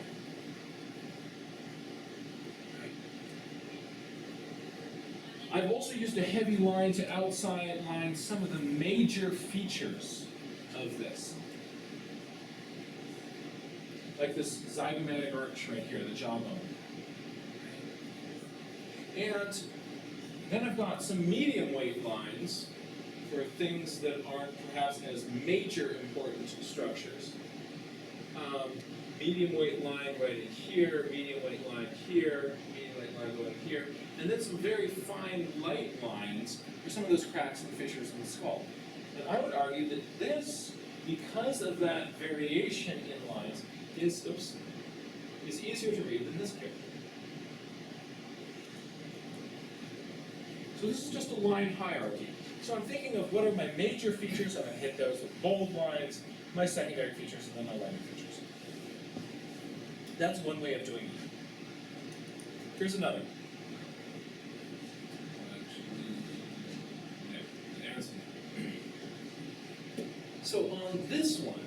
I've also used a heavy line to outline some of the major features of this. Like this zygomatic arch right here, the jawbone. And then I've got some medium weight lines for things that aren't perhaps as major important structures. Medium weight line right in here, medium weight line here, medium weight line going here, and then some very fine light lines for some of those cracks and fissures in the skull. And I would argue that this, because of that variation in lines, is easier to read than this picture. So this is just a line hierarchy. So I'm thinking of what are my major features, I'm going to hit those with bold lines, my secondary features, and then my lighter features. That's one way of doing it. Here's another. So on this one,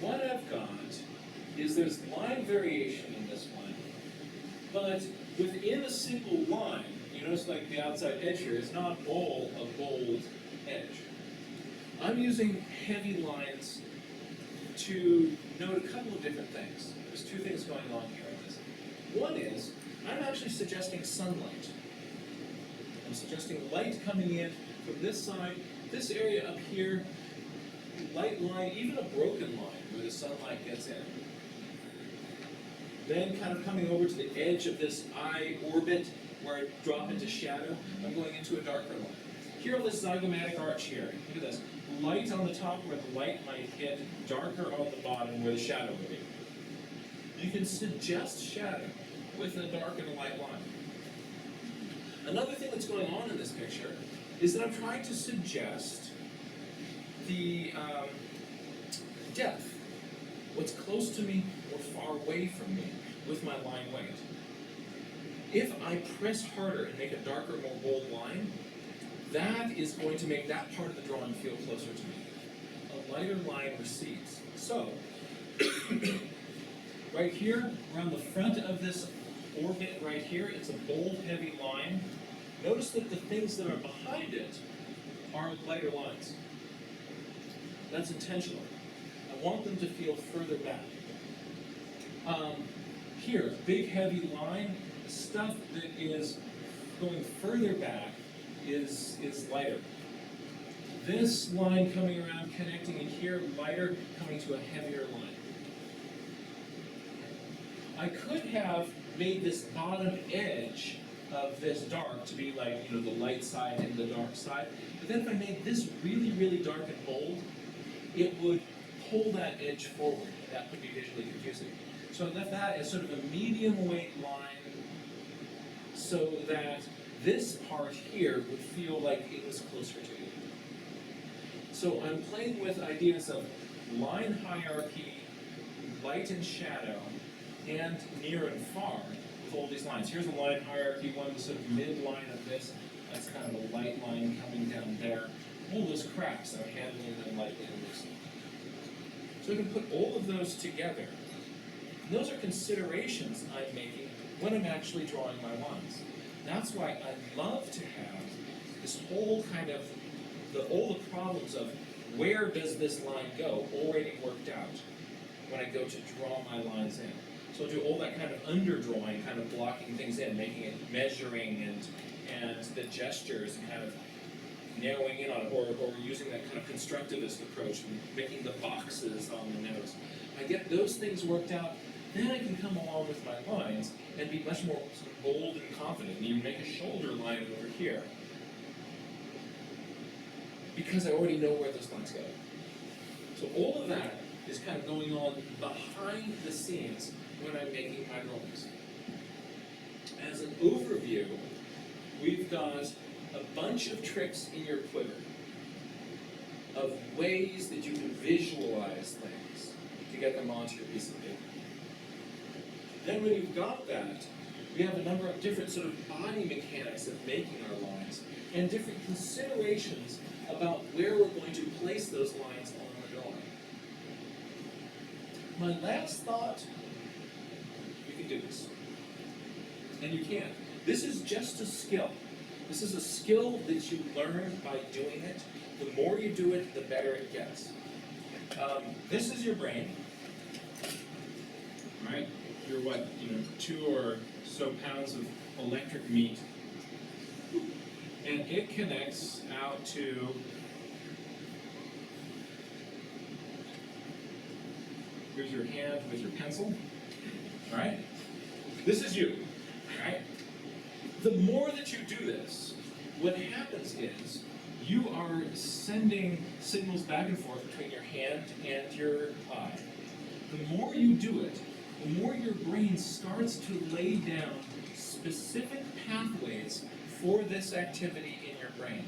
what I've got is there's line variation in this one, but within a single line, you notice like the outside edge here is not all a bold edge. I'm using heavy lines to note a couple of different things. There's two things going on here in this. One is, I'm actually suggesting sunlight. I'm suggesting light coming in from this side, this area up here, light line, even a broken line where the sunlight gets in. Then kind of coming over to the edge of this eye orbit where I drop into shadow, I'm going into a darker line. Here on this zygomatic arch here, look at this. Light on the top where the light might hit, darker on the bottom where the shadow would be. You can suggest shadow with a dark and a light line. Another thing that's going on in this picture is that I'm trying to suggest the depth, what's close to me or far away from me with my line weight. If I press harder and make a darker, more bold line, that is going to make that part of the drawing feel closer to me. A lighter line recedes. So, right here, around the front of this orbit right here, it's a bold, heavy line. Notice that the things that are behind it are lighter lines. That's intentional. I want them to feel further back. Here, big, heavy line, stuff that is going further back is lighter. This line coming around, connecting in here, lighter, coming to a heavier line. I could have made this bottom edge of this dark to be like, the light side and the dark side. But then if I made this really, really dark and bold, it would pull that edge forward, and that would be visually confusing. So I left that as sort of a medium weight line so that this part here would feel like it was closer to you. So I'm playing with ideas of line hierarchy, light and shadow, and near and far with all these lines. Here's a line hierarchy one, the sort of midline of this. That's kind of a light line coming down there. All those cracks, I'm handling them lightly and loosely. So I can put all of those together. And those are considerations I'm making when I'm actually drawing my lines. That's why I love to have this whole kind of, all the problems of where does this line go already worked out when I go to draw my lines in. So I'll do all that kind of underdrawing, kind of blocking things in, making it measuring and the gestures and kind of narrowing in on it, or using that kind of constructivist approach, making the boxes on the nose. I get those things worked out, then I can come along with my lines and be much more sort of bold and confident, and even make a shoulder line over here. Because I already know where those lines go. So all of that is kind of going on behind the scenes when I'm making my drawings. As an overview, we've got a bunch of tricks in your quiver of ways that you can visualize things to get them onto your piece of paper. Then when you've got that, we have a number of different sort of body mechanics of making our lines and different considerations about where we're going to place those lines on the drawing. My last thought, you can do this. And you can. This is just a skill. This is a skill that you learn by doing it. The more you do it, the better it gets. This is your brain, right? You're 2 or so pounds of electric meat. And it connects out to here's your hand with your pencil, all right? This is you, all right? The more that you do this, what happens is you are sending signals back and forth between your hand and your eye. The more you do it, the more your brain starts to lay down specific pathways for this activity in your brain.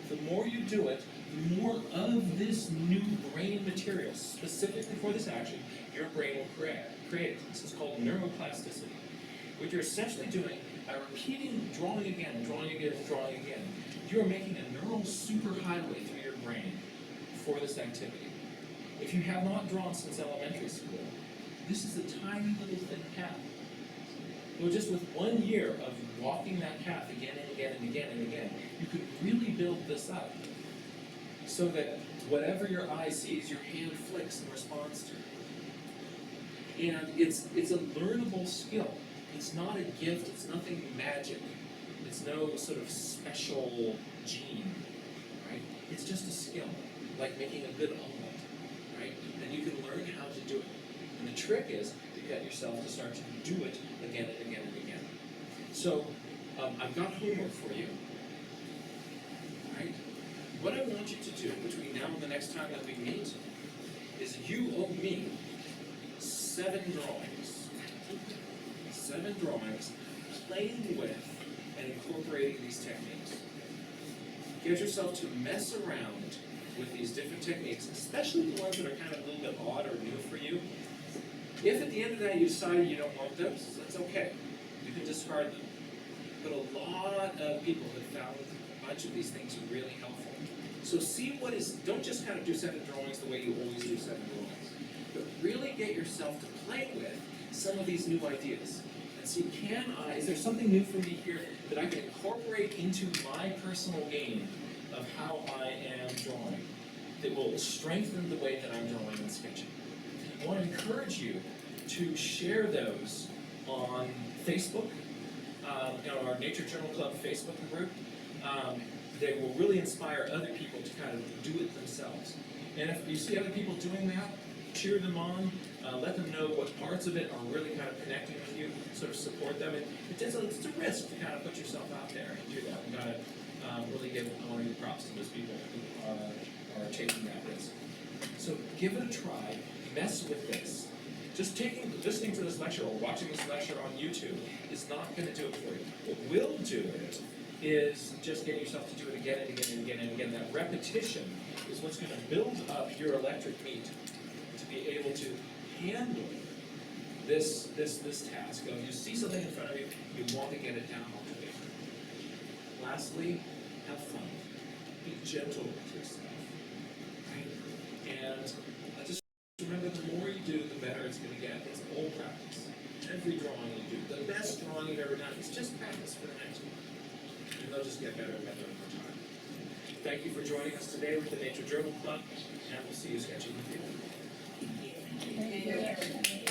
The more you do it, the more of this new brain material, specifically for this action, your brain will create. This is called neuroplasticity. What you're essentially doing, by repeating, drawing again, drawing again, drawing again, you are making a neural superhighway through your brain for this activity. If you have not drawn since elementary school, this is a tiny little thin path. Well, just with 1 year of walking that path again and again and again and again, you could really build this up so that whatever your eye sees, your hand flicks in response to. And it's a learnable skill. It's not a gift, it's nothing magic. It's no sort of special gene, right? It's just a skill, like making a good omelet, right? And you can learn how to do it. And the trick is to get yourself to start to do it again and again and again. So, I've got homework for you, right? What I want you to do between now and the next time that we meet is you owe me 7 drawings. 7 drawings playing with and incorporating these techniques. Get yourself to mess around with these different techniques, especially the ones that are kind of a little bit odd or new for you. If at the end of the day you decide you don't want those, that's okay. You can discard them. But a lot of people have found a bunch of these things really helpful. So see what is, don't just kind of do 7 drawings the way you always do 7 drawings, but really get yourself to play with some of these new ideas. And see, is there something new for me here that I can incorporate into my personal game of how I am drawing that will strengthen the way that I'm drawing and sketching? I want to encourage you to share those on Facebook, our Nature Journal Club Facebook group. They will really inspire other people to kind of do it themselves. And if you see other people doing that, cheer them on, let them know what parts of it are really kind of connecting with you, sort of support them. And it's a risk to kind of put yourself out there and do that. We've got to really give props to those people who are taking that risk. So give it a try, mess with this. Just listening to this lecture or watching this lecture on YouTube is not going to do it for you. What will do it is just get yourself to do it again and again and again and again. That repetition is what's going to build up your electric meat to be able to handle this task of you see something in front of you, you want to get it down onto paper. Lastly, have fun. Be gentle with yourself. Right? And just remember, the more you do, the better it's going to get. It's all practice. Every drawing you do, the best drawing you've ever done, is just practice for the next one. And they'll just get better and better over time. Thank you for joining us today with the Nature Journal Club, and we'll see you sketching in the field. Thank you.